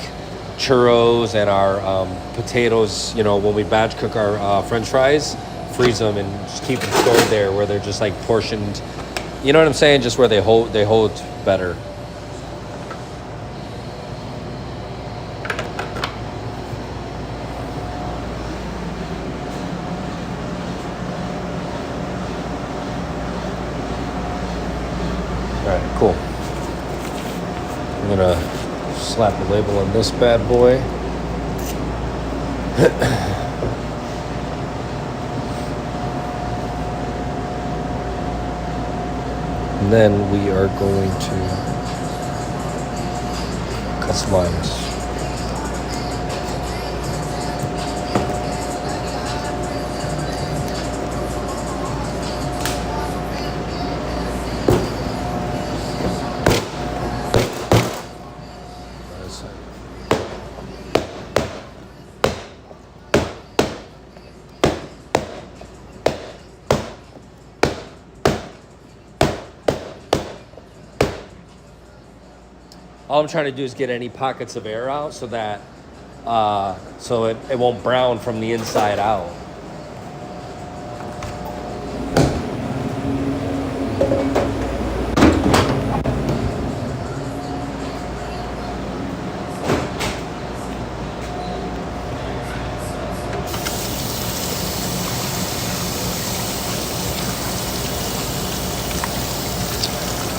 churros and our potatoes, you know, when we batch cook our French fries, freeze them and just keep them stored there where they're just like portioned. You know what I'm saying? Just where they hold better. All right, cool. I'm gonna slap the label on this bad boy. And then we are going to customize. All I'm trying to do is get any pockets of air out so that so it won't brown from the inside out.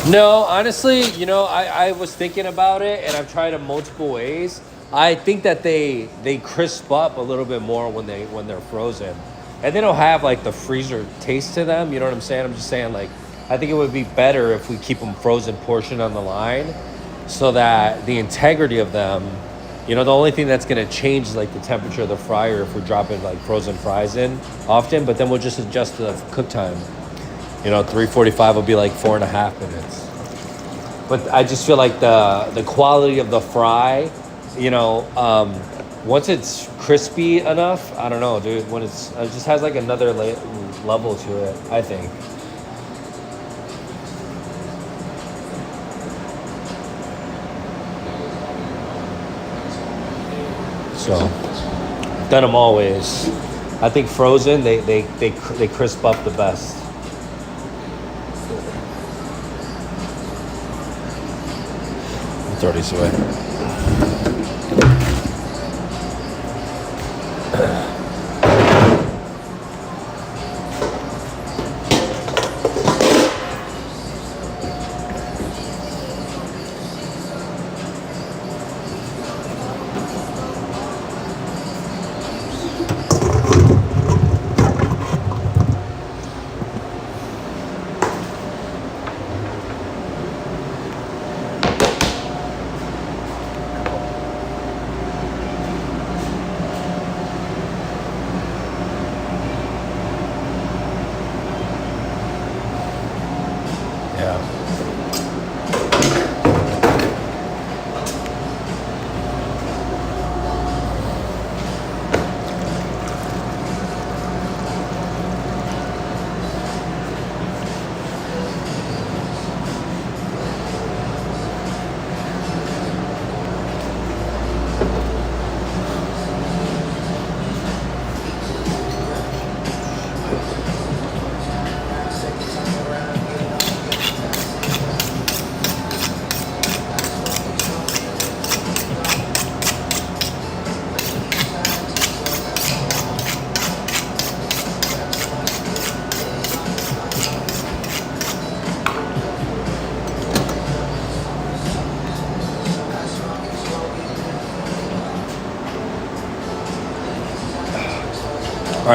No, honestly, you know, I was thinking about it and I've tried it multiple ways. I think that they crisp up a little bit more when they're frozen. And they don't have like the freezer taste to them, you know what I'm saying? I'm just saying, like, I think it would be better if we keep them frozen portion on the line so that the integrity of them, you know, the only thing that's going to change is like the temperature of the fryer if we're dropping like frozen fries in often, but then we'll just adjust the cook time. You know, 345 will be like 4.5 minutes. But I just feel like the quality of the fry, you know, once it's crispy enough, I don't know, dude. When it just has like another level to it, I think. So, done them always. I think frozen, they crisp up the best. 30s away.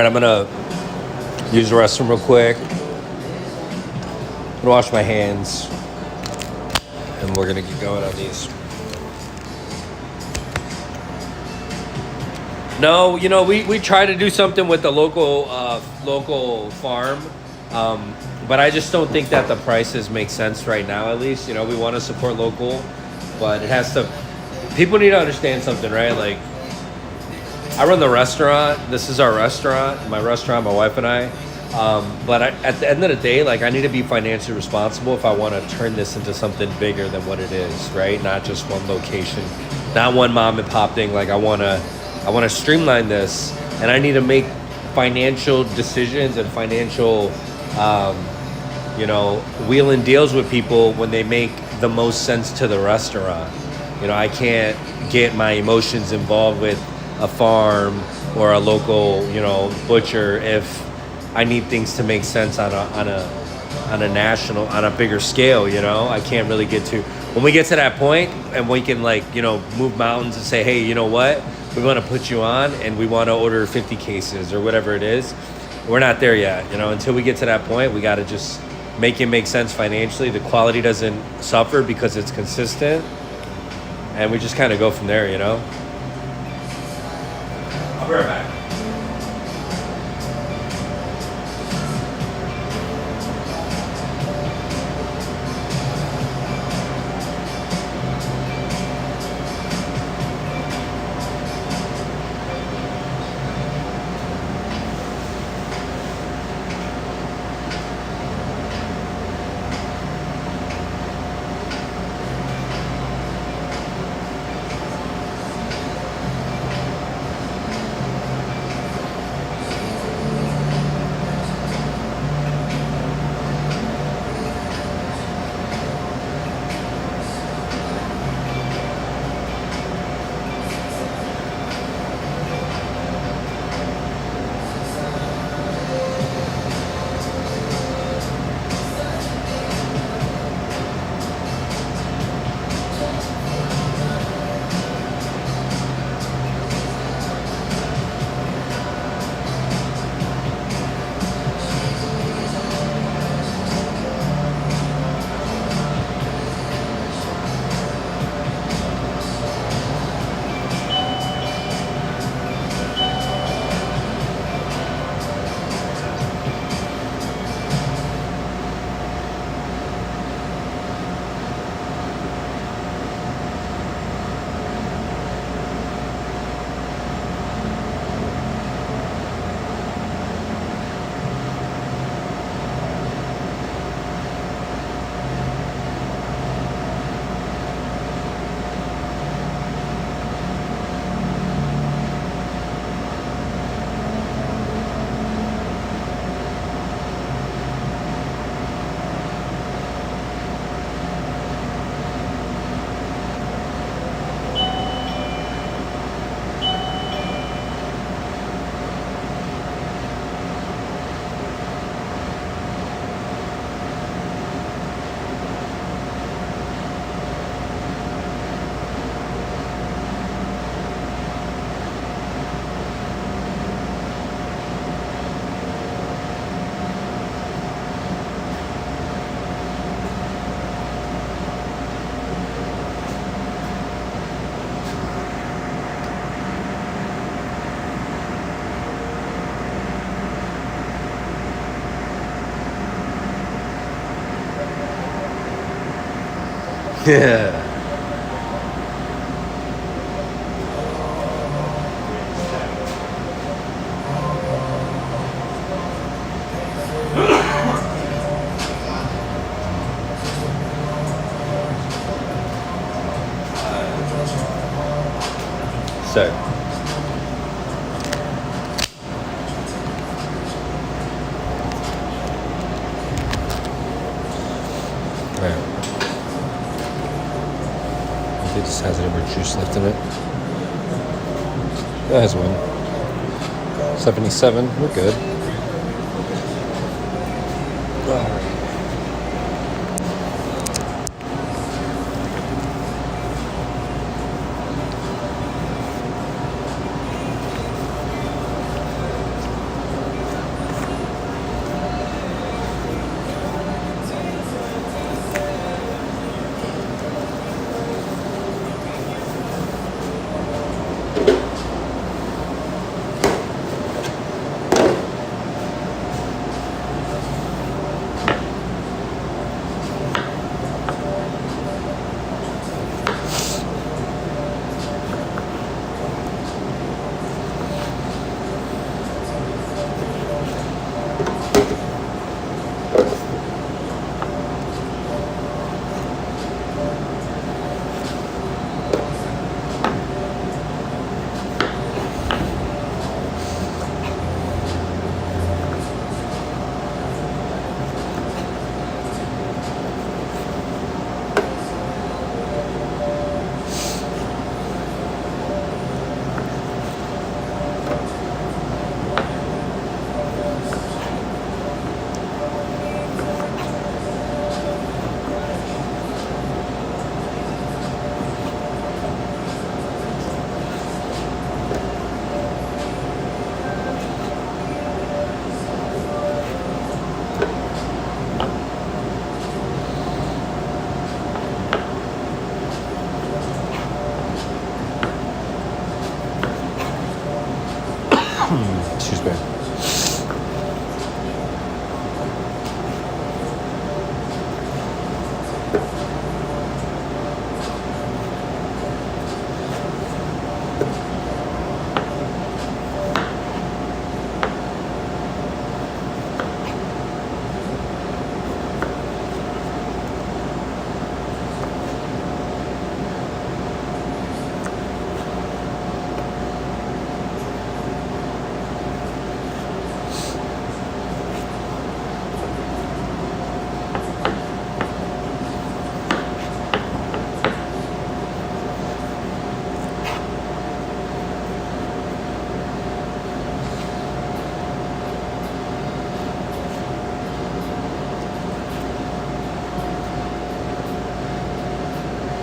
right, I'm gonna use the restroom real quick. I'm gonna wash my hands, and we're gonna get going on these. No, we try to do something with the local farm, but I just don't think that the prices make sense right now. At least, we want to support local, but it has to. People need to understand something, right? Like, I run the restaurant. This is our restaurant, my restaurant, my wife and I. But at the end of the day, like, I need to be financially responsible if I want to turn this into something bigger than what it is, right? Not just one location, not one mom and pop thing. Like, I want to streamline this, and I need to make financial decisions and financial, wheeling deals with people when they make the most sense to the restaurant. I can't get my emotions involved with a farm or a local, butcher if I need things to make sense on a national, on a bigger scale. I can't really get to when we get to that point and we can move mountains and say, hey, you know what? We want to put you on and we want to order 50 cases or whatever it is. We're not there yet. Until we get to that point, we got to just make it make sense financially. The quality doesn't suffer because it's consistent. And we just kind of go from there, I'll be right back. Yeah. So. It just has any more juice left in it. That has one. 77. We're good. All right. Excuse me.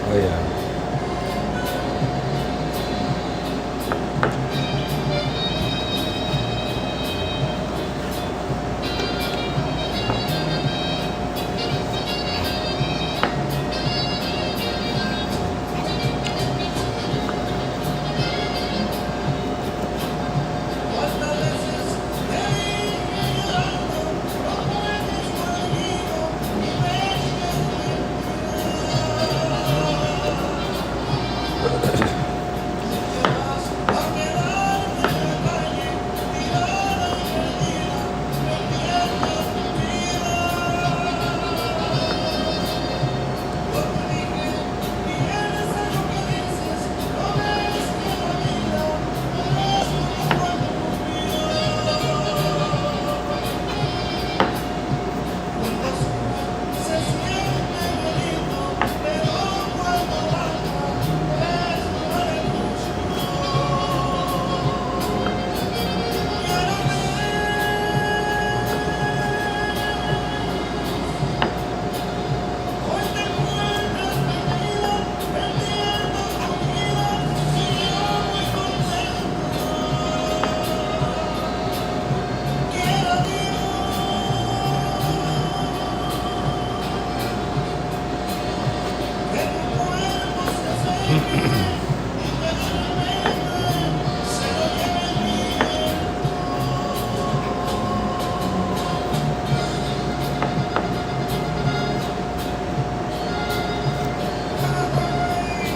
Oh yeah.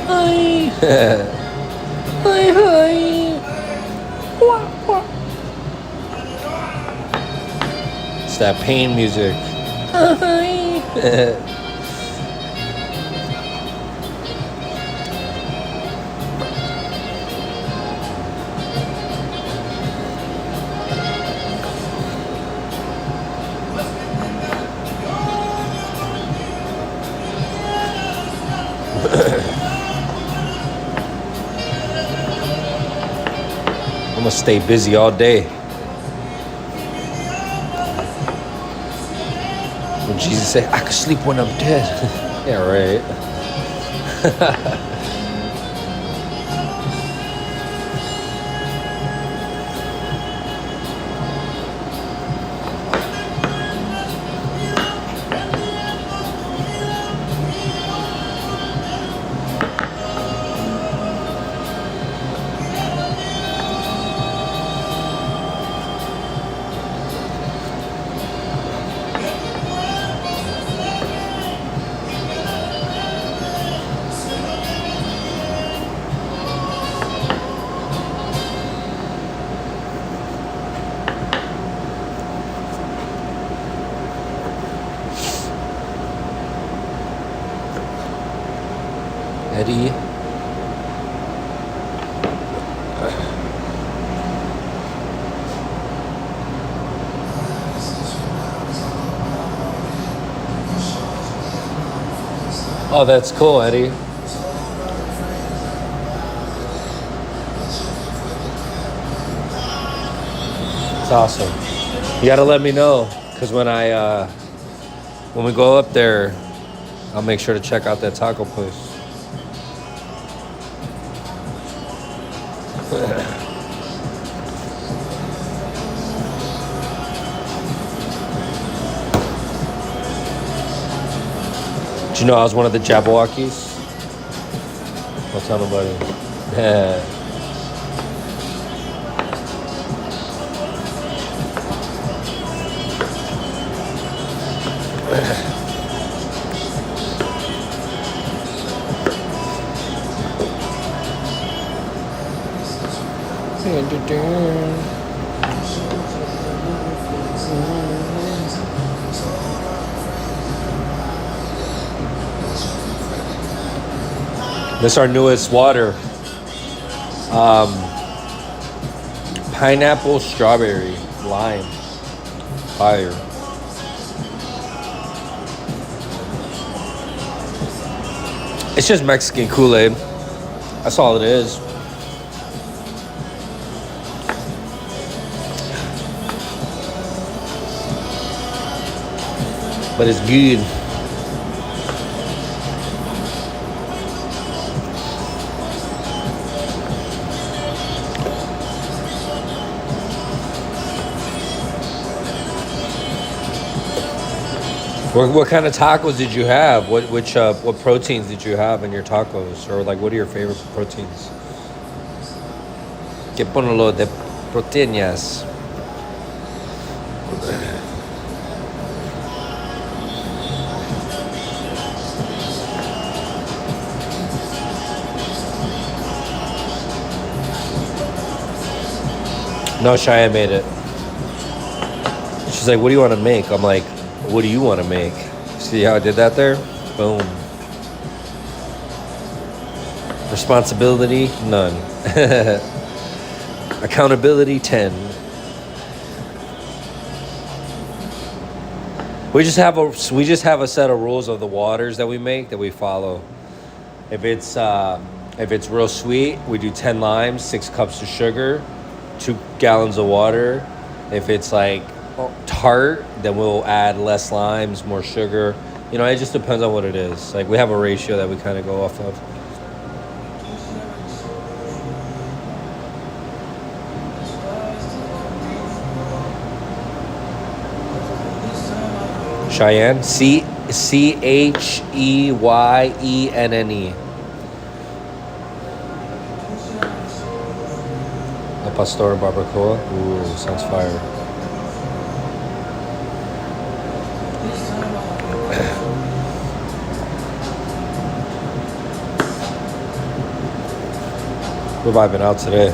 Hi. Hi, hi. Wah, wah. It's that pain music. Hi. I'm gonna stay busy all day. When Jesus said, I could sleep when I'm dead. Yeah, right. Eddie. Oh, that's cool, Eddie. It's awesome. You gotta let me know, because when we go up there, I'll make sure to check out that taco place. Did you know I was one of the Jabberwockies? Don't tell nobody. Yeah. This is our newest water. Pineapple, strawberry, lime, fire. It's just Mexican Kool-Aid. That's all it is. But it's good. What kind of tacos did you have? What proteins did you have in your tacos? Or like, what are your favorite proteins? Que ponlo de proteínas. No, Cheyenne made it. She's like, what do you want to make? I'm like, what do you want to make? See how I did that there? Boom. Responsibility, none. Accountability, 10. We just have a set of rules of the waters that we make that we follow. If it's real sweet, we do 10 limes, 6 cups of sugar, 2 gallons of water. If it's like tart, then we'll add less limes, more sugar. You know, it just depends on what it is. Like, we have a ratio that we kind of go off of. Cheyenne, Cheyenne. El Pastor Barbacoa. Ooh, sounds fire. We're vibing out today.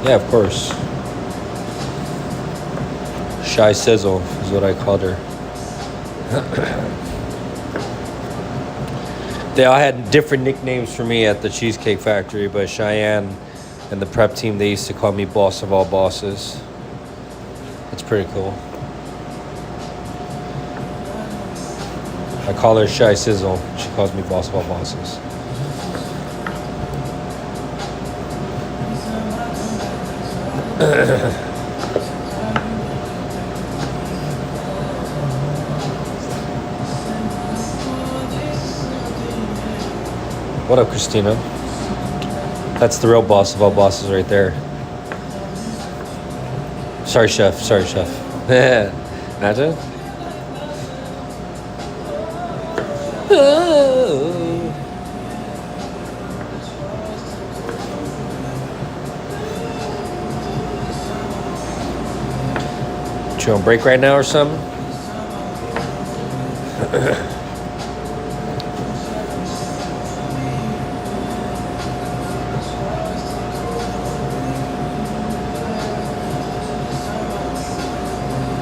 Yeah, of course. Shy Sizzle is what I called her. They all had different nicknames for me at the Cheesecake Factory, but Cheyenne and the prep team, they used to call me boss of all bosses. It's pretty cool. I call her Shy Sizzle. She calls me boss of all bosses. What up, Christina? That's the real boss of all bosses right there. Sorry, chef. Imagine. You on break right now or something?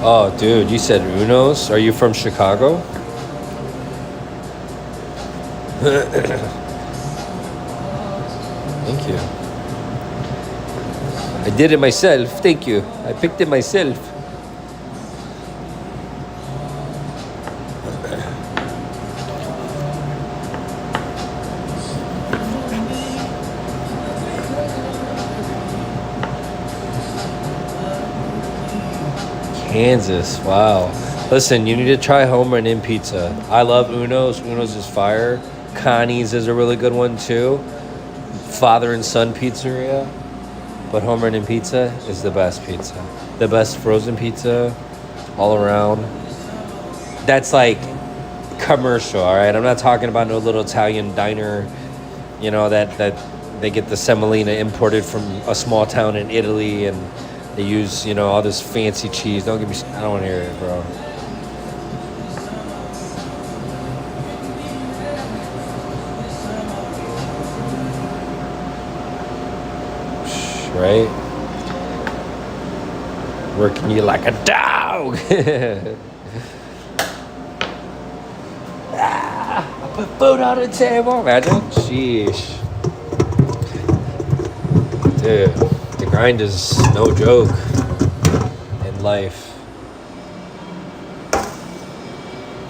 Oh, dude, you said Uno's. Are you from Chicago? Thank you. I did it myself. Thank you. I picked it myself. Kansas. Wow. Listen, you need to try Home Run Inn Pizza. I love Uno's. Uno's is fire. Connie's is a really good one too. Father and Son Pizzeria. But Home Run Inn Pizza is the best pizza. The best frozen pizza all around. That's like commercial, all right? I'm not talking about no little Italian diner, you know, that they get the semolina imported from a small town in Italy and they use, you know, all this fancy cheese. Don't give me, I don't want to hear it, bro. Right? Working you like a dog. I put food on the table. Imagine. Sheesh. Dude, the grind is no joke in life.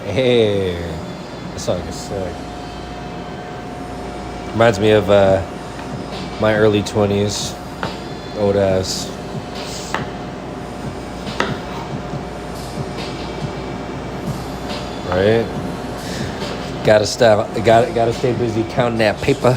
Hey, that song is sick. Reminds me of my early 20s. Old ass. Right? Gotta stay busy counting that paper.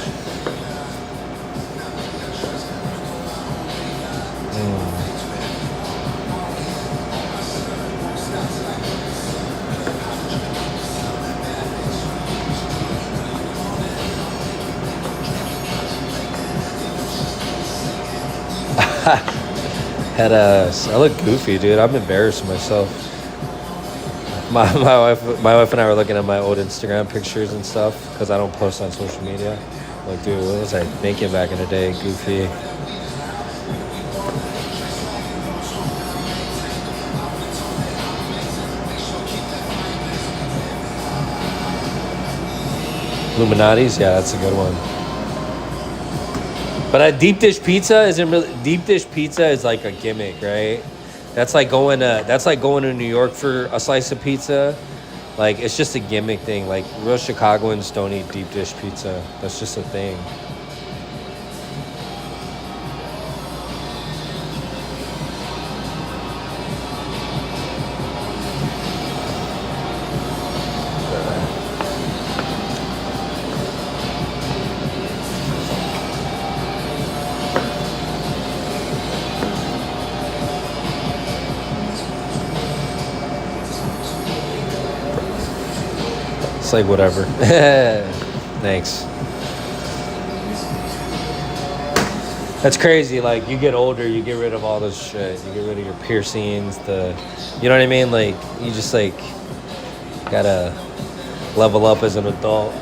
I look goofy, dude. I'm embarrassed myself. My wife and I were looking at my old Instagram pictures and stuff because I don't post on social media. Like, dude, what was I thinking back in the day? Goofy. Illuminati's, yeah, that's a good one. But deep dish pizza isn't really. Deep dish pizza is like a gimmick, right? That's like going to New York for a slice of pizza. Like, it's just a gimmick thing. Like, real Chicagoans don't eat deep dish pizza. That's just a thing. It's like whatever. Thanks. That's crazy. Like, you get older, you get rid of all this shit. You get rid of your piercings, you know what I mean? Like, you just like gotta level up as an adult.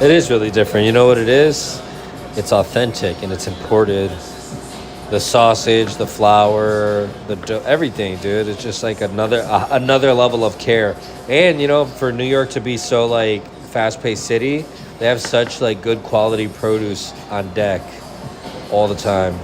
It is really different. You know what it is? It's authentic and it's imported. The sausage, the flour, the dough, everything, dude. It's just like another level of care. And, you know, for New York to be so like fast-paced city, they have such like good quality produce on deck all the time.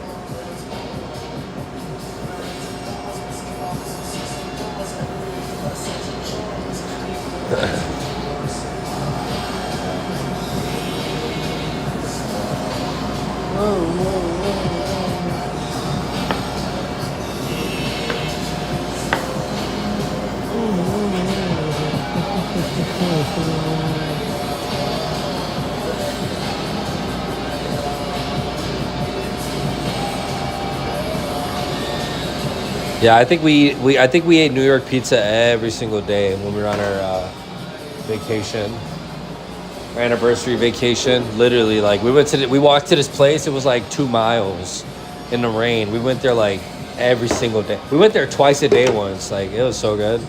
Yeah, I think we ate New York pizza every single day when we were on our vacation, our anniversary vacation. Literally, like we walked to this place. It was like 2 miles in the rain. We went there like every single day. We went there twice a day once. Like, it was so good.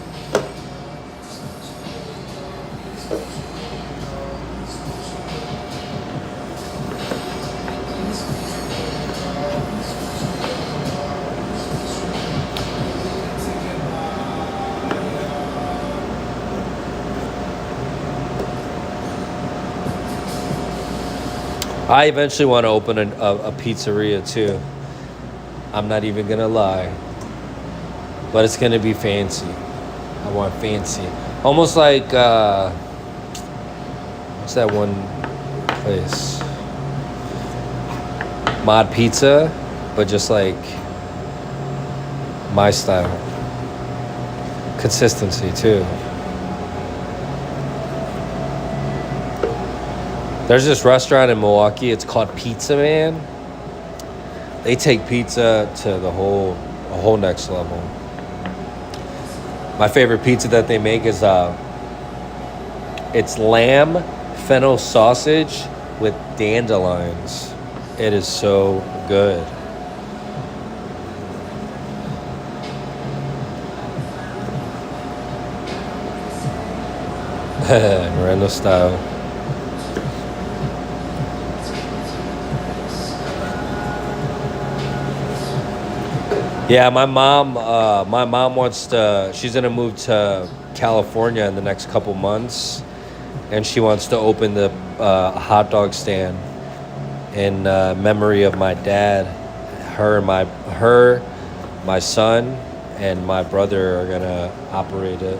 I eventually want to open a pizzeria too. I'm not even gonna lie, but it's gonna be fancy. I want fancy, almost like what's that one place? Mod Pizza, but just like my style. Consistency too. There's this restaurant in Milwaukee. It's called Pizza Man. They take pizza to a whole next level. My favorite pizza that they make is it's lamb fennel sausage with dandelions. It is so good. Moreno style. Yeah, my mom wants to. She's gonna move to California in the next couple months, and she wants to open the hot dog stand in memory of my dad. My son, and my brother are gonna operate it.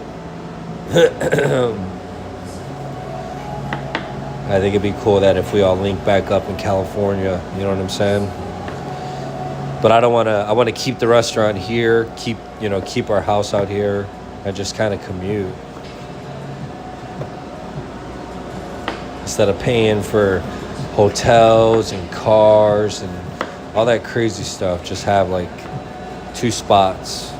I think it'd be cool that if we all link back up in California, you know what I'm saying? But I don't want to. I want to keep the restaurant here, keep our house out here, and just kind of commute instead of paying for hotels and cars and all that crazy stuff. Just have like 2 spots.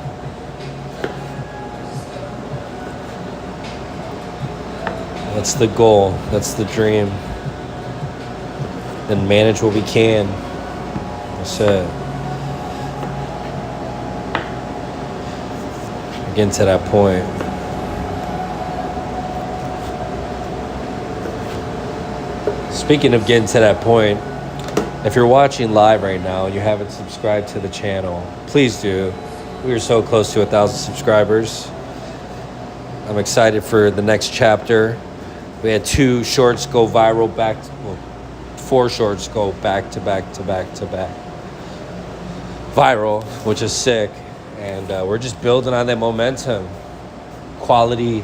That's the goal. That's the dream. And manage what we can. That's it. Getting to that point. Speaking of getting to that point, if you're watching live right now and you haven't subscribed to the channel, please do. We are so close to 1,000 subscribers. I'm excited for the next chapter. We had 2 shorts go viral 4 shorts go back to back viral, which is sick. And we're just building on that momentum. Quality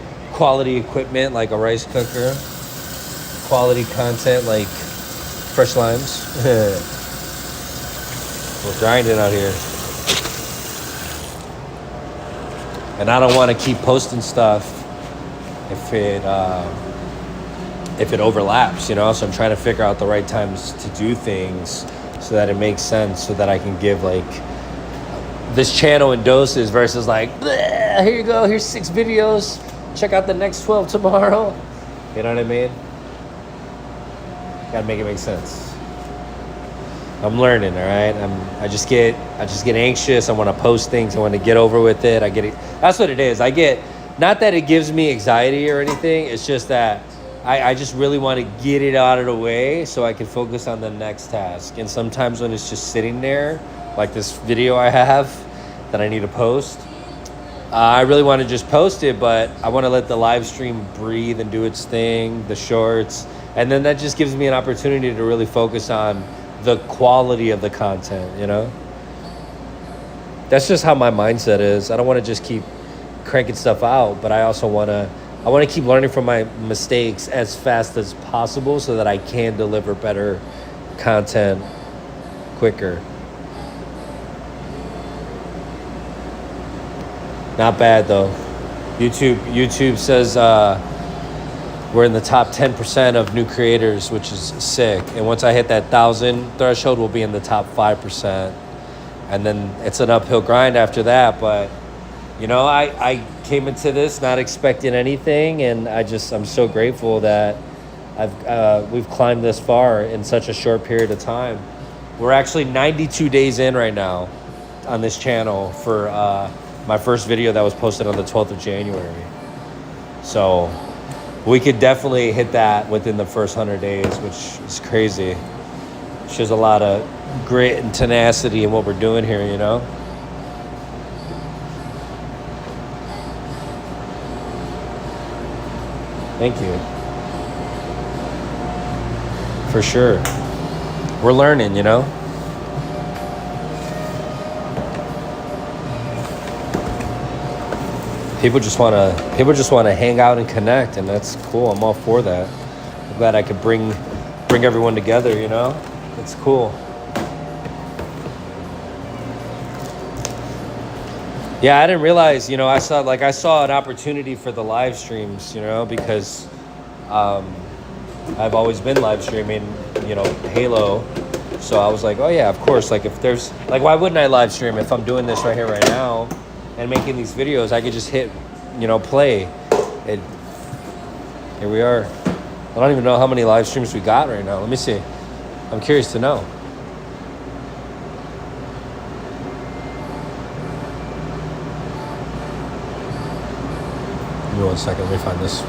equipment like a rice cooker. Quality content like fresh limes. We're grinding out here. And I don't want to keep posting stuff if it overlaps, so I'm trying to figure out the right times to do things so that it makes sense, so that I can give like this channel in doses versus like, here you go, here's 6 videos, check out the next 12 tomorrow. You know what I mean? Gotta make it make sense. I'm learning, all right? I just get anxious. I want to post things. I want to get over with it. That's what it is. Not that it gives me anxiety or anything. It's just that I just really want to get it out of the way so I can focus on the next task. And sometimes when it's just sitting there, like this video I have that I need to post, I really want to just post it, but I want to let the live stream breathe and do its thing, the shorts. And then that just gives me an opportunity to really focus on the quality of the content, That's just how my mindset is. I don't want to just keep cranking stuff out, but I also want to keep learning from my mistakes as fast as possible so that I can deliver better content quicker. Not bad though. YouTube says we're in the top 10% of new creators, which is sick. And once I hit that 1,000 threshold, we'll be in the top 5%. And then it's an uphill grind after that. But, I came into this not expecting anything. And I'm so grateful that we've climbed this far in such a short period of time. We're actually 92 days in right now on this channel for my first video that was posted on the 12th of January. So we could definitely hit that within the first 100 days, which is crazy. Shows a lot of grit and tenacity in what we're doing here, Thank you. For sure. we're learning, you know. People just want to hang out and connect, and that's cool. I'm all for that. I'm glad I could bring everyone together, you know. It's cool. Yeah, I didn't realize, you know, I saw an opportunity for the live streams, you know, because I've always been live streaming, you know, Halo. So I was like, oh yeah, of course. Like if there's, like, why wouldn't I live stream if I'm doing this right here, right now, and making these videos? I could just hit, you know, play. And here we are. I don't even know how many live streams we got right now. Let me see. I'm curious to know. Give me 1 second. Let me find this.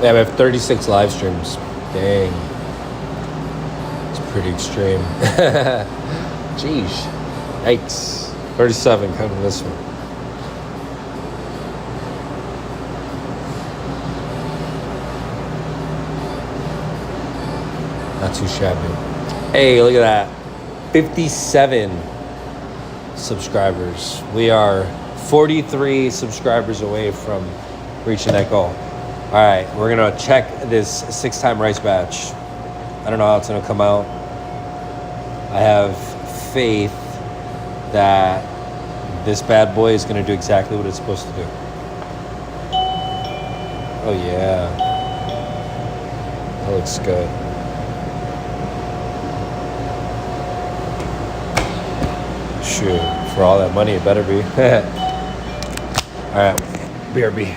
Yeah, we have 36 live streams. Dang. It's pretty extreme. Jeez. Yikes. 37 counting this one. Not too shabby. Hey, look at that. 57 subscribers. We are 43 subscribers away from reaching that goal. All right, we're gonna check this 6-time rice batch. I don't know how it's gonna come out. I have faith that this bad boy is gonna do exactly what it's supposed to do. Oh yeah, that looks good. Shoot, for all that money, it better be. All right, BRB.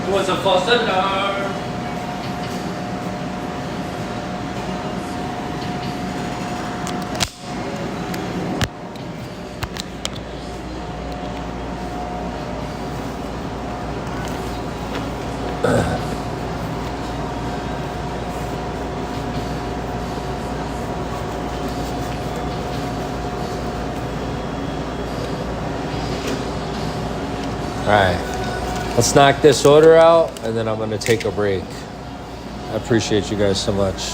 It was a false alarm. All right. Let's knock this order out, and then I'm going to take a break. I appreciate you guys so much.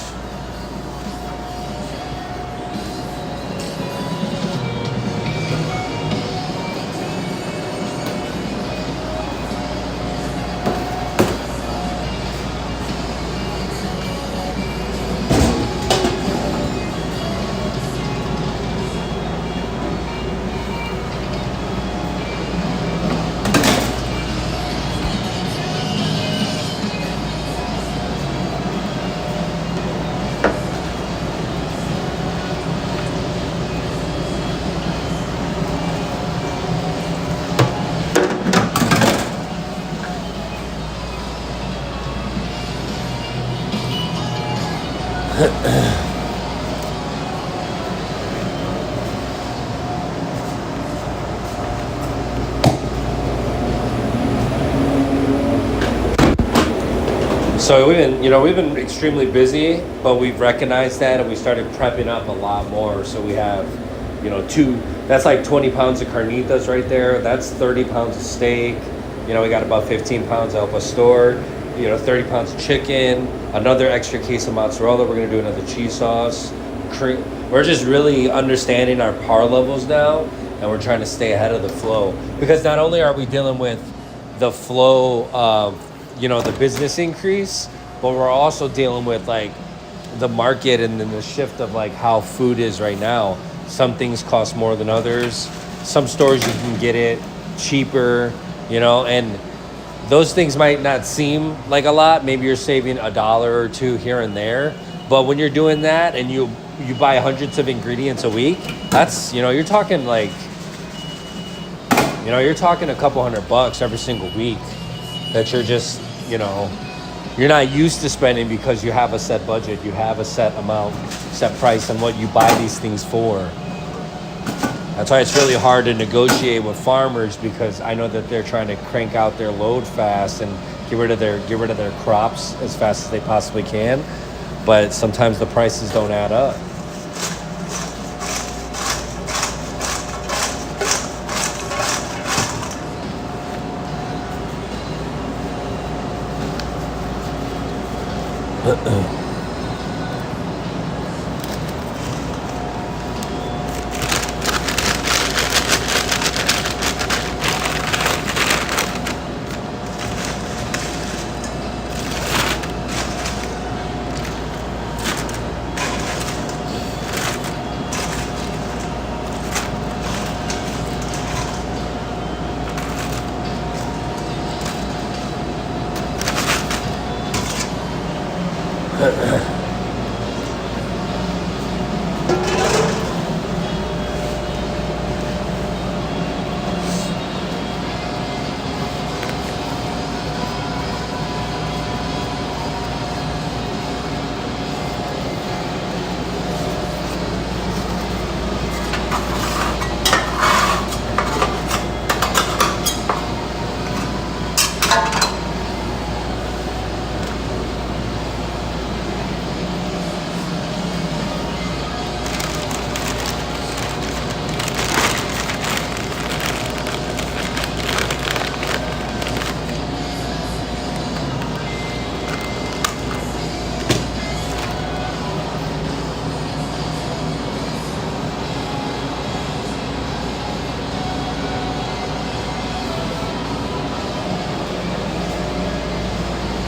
So we've been extremely busy, but we've recognized that, and we started prepping up a lot more. So we have, that's like 20 pounds of carnitas right there. That's 30 pounds of steak. We got about 15 pounds of El Pastor, 30 pounds of chicken, another extra case of mozzarella. We're going to do another cheese sauce. We're just really understanding our par levels now, and we're trying to stay ahead of the flow. Because not only are we dealing with the flow of, the business increase, but we're also dealing with like the market and then the shift of like how food is right now. Some things cost more than others. Some stores you can get it cheaper, and those things might not seem like a lot. Maybe you're saving $1 or $2 here and there, but when you're doing that and you buy hundreds of ingredients a week, that's, you're talking like You know, you're talking a couple $100 every single week that you're just, you know, you're not used to spending because you have a set budget, you have a set amount, set price on what you buy these things for. That's why it's really hard to negotiate with farmers, because I know that they're trying to crank out their load fast and get rid of their crops as fast as they possibly can. But sometimes the prices don't add up.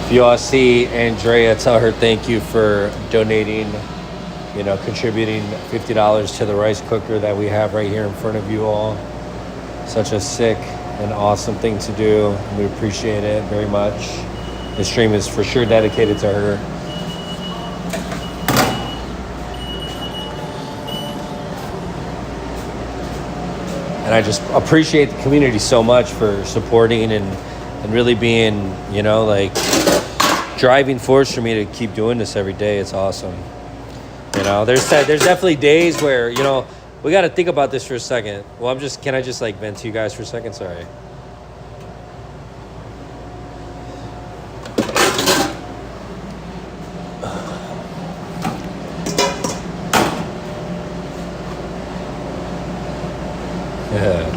If you all see Andrea, tell her thank you for donating, you know, contributing $50 to the rice cooker that we have right here in front of you all. Such a sick and awesome thing to do. We appreciate it very much. This stream is for sure dedicated to her. And I just appreciate the community so much for supporting and really being, you know, like driving force for me to keep doing this every day. It's awesome. You know, there's definitely days where, you know, we got to think about this for a second. Well, can I just like vent to you guys for a second? Sorry. Yeah.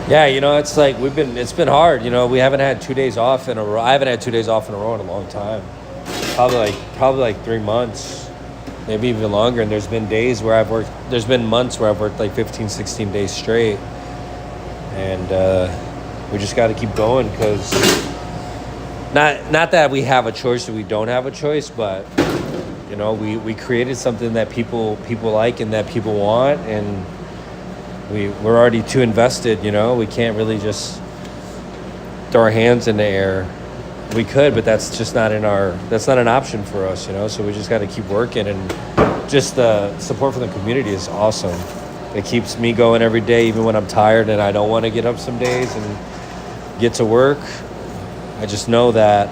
Yeah, you know, it's like it's been hard. You know, we haven't had 2 days off in a row. I haven't had 2 days off in a row in a long time. Probably like 3 months, maybe even longer. And there's been months where I've worked like 15, 16 days straight. And we just got to keep going, because not that we have a choice or we don't have a choice, but, you know, we created something that people like and that people want, and we're already too invested. You know, we can't really just throw our hands in the air. We could, but that's just not that's not an option for us, you know. So we just got to keep working, and just the support from the community is awesome. It keeps me going every day, even when I'm tired and I don't want to get up some days and get to work. I just know that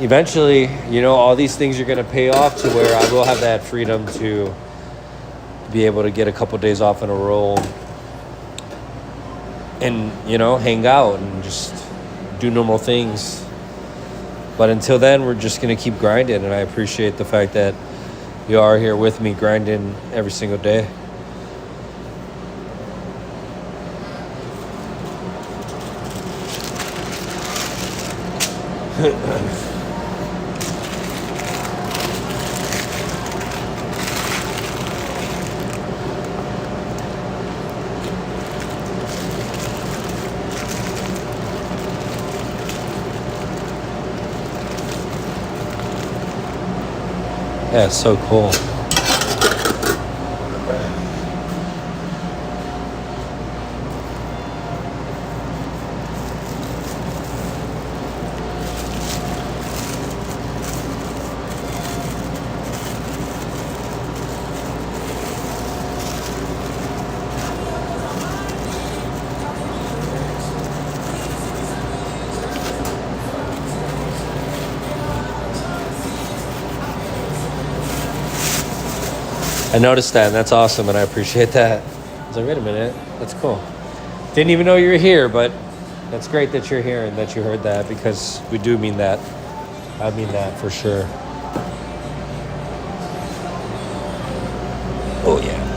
eventually, you know, all these things are going to pay off to where I will have that freedom to be able to get a couple days off in a row and, you know, hang out and just do normal things. But until then, we're just going to keep grinding, and I appreciate the fact that you are here with me grinding every single day. Yeah, it's so cool. I noticed that, and that's awesome, and I appreciate that. I was like, wait a minute, that's cool. Didn't even know you were here, but that's great that you're here and that you heard that, because we do mean that. I mean that for sure. Oh, yeah.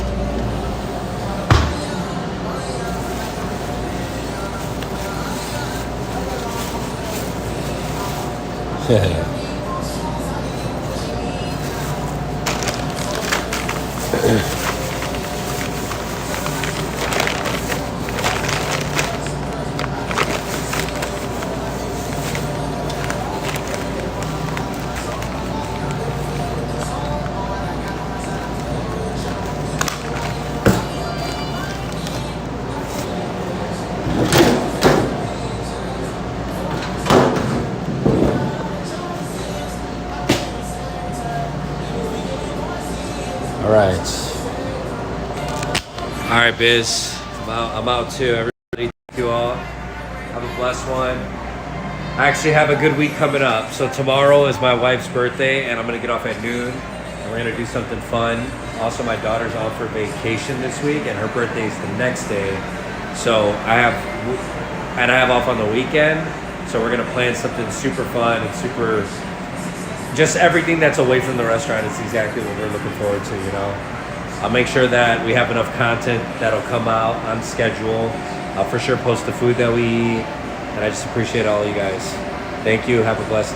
Yeah. All right. All right, Biz. I'm out too. Everybody, thank you all. Have a blessed one. I actually have a good week coming up. So tomorrow is my wife's birthday, and I'm gonna get off at noon, and we're gonna do something fun. Also, my daughter's on for vacation this week, and her birthday is the next day. So I have off on the weekend. So we're gonna plan something super fun and super, just everything that's away from the restaurant is exactly what we're looking forward to. You know, I'll make sure that we have enough content that'll come out on schedule. I'll for sure post the food that we eat. And I just appreciate all you guys. Thank you. Have a blessed day.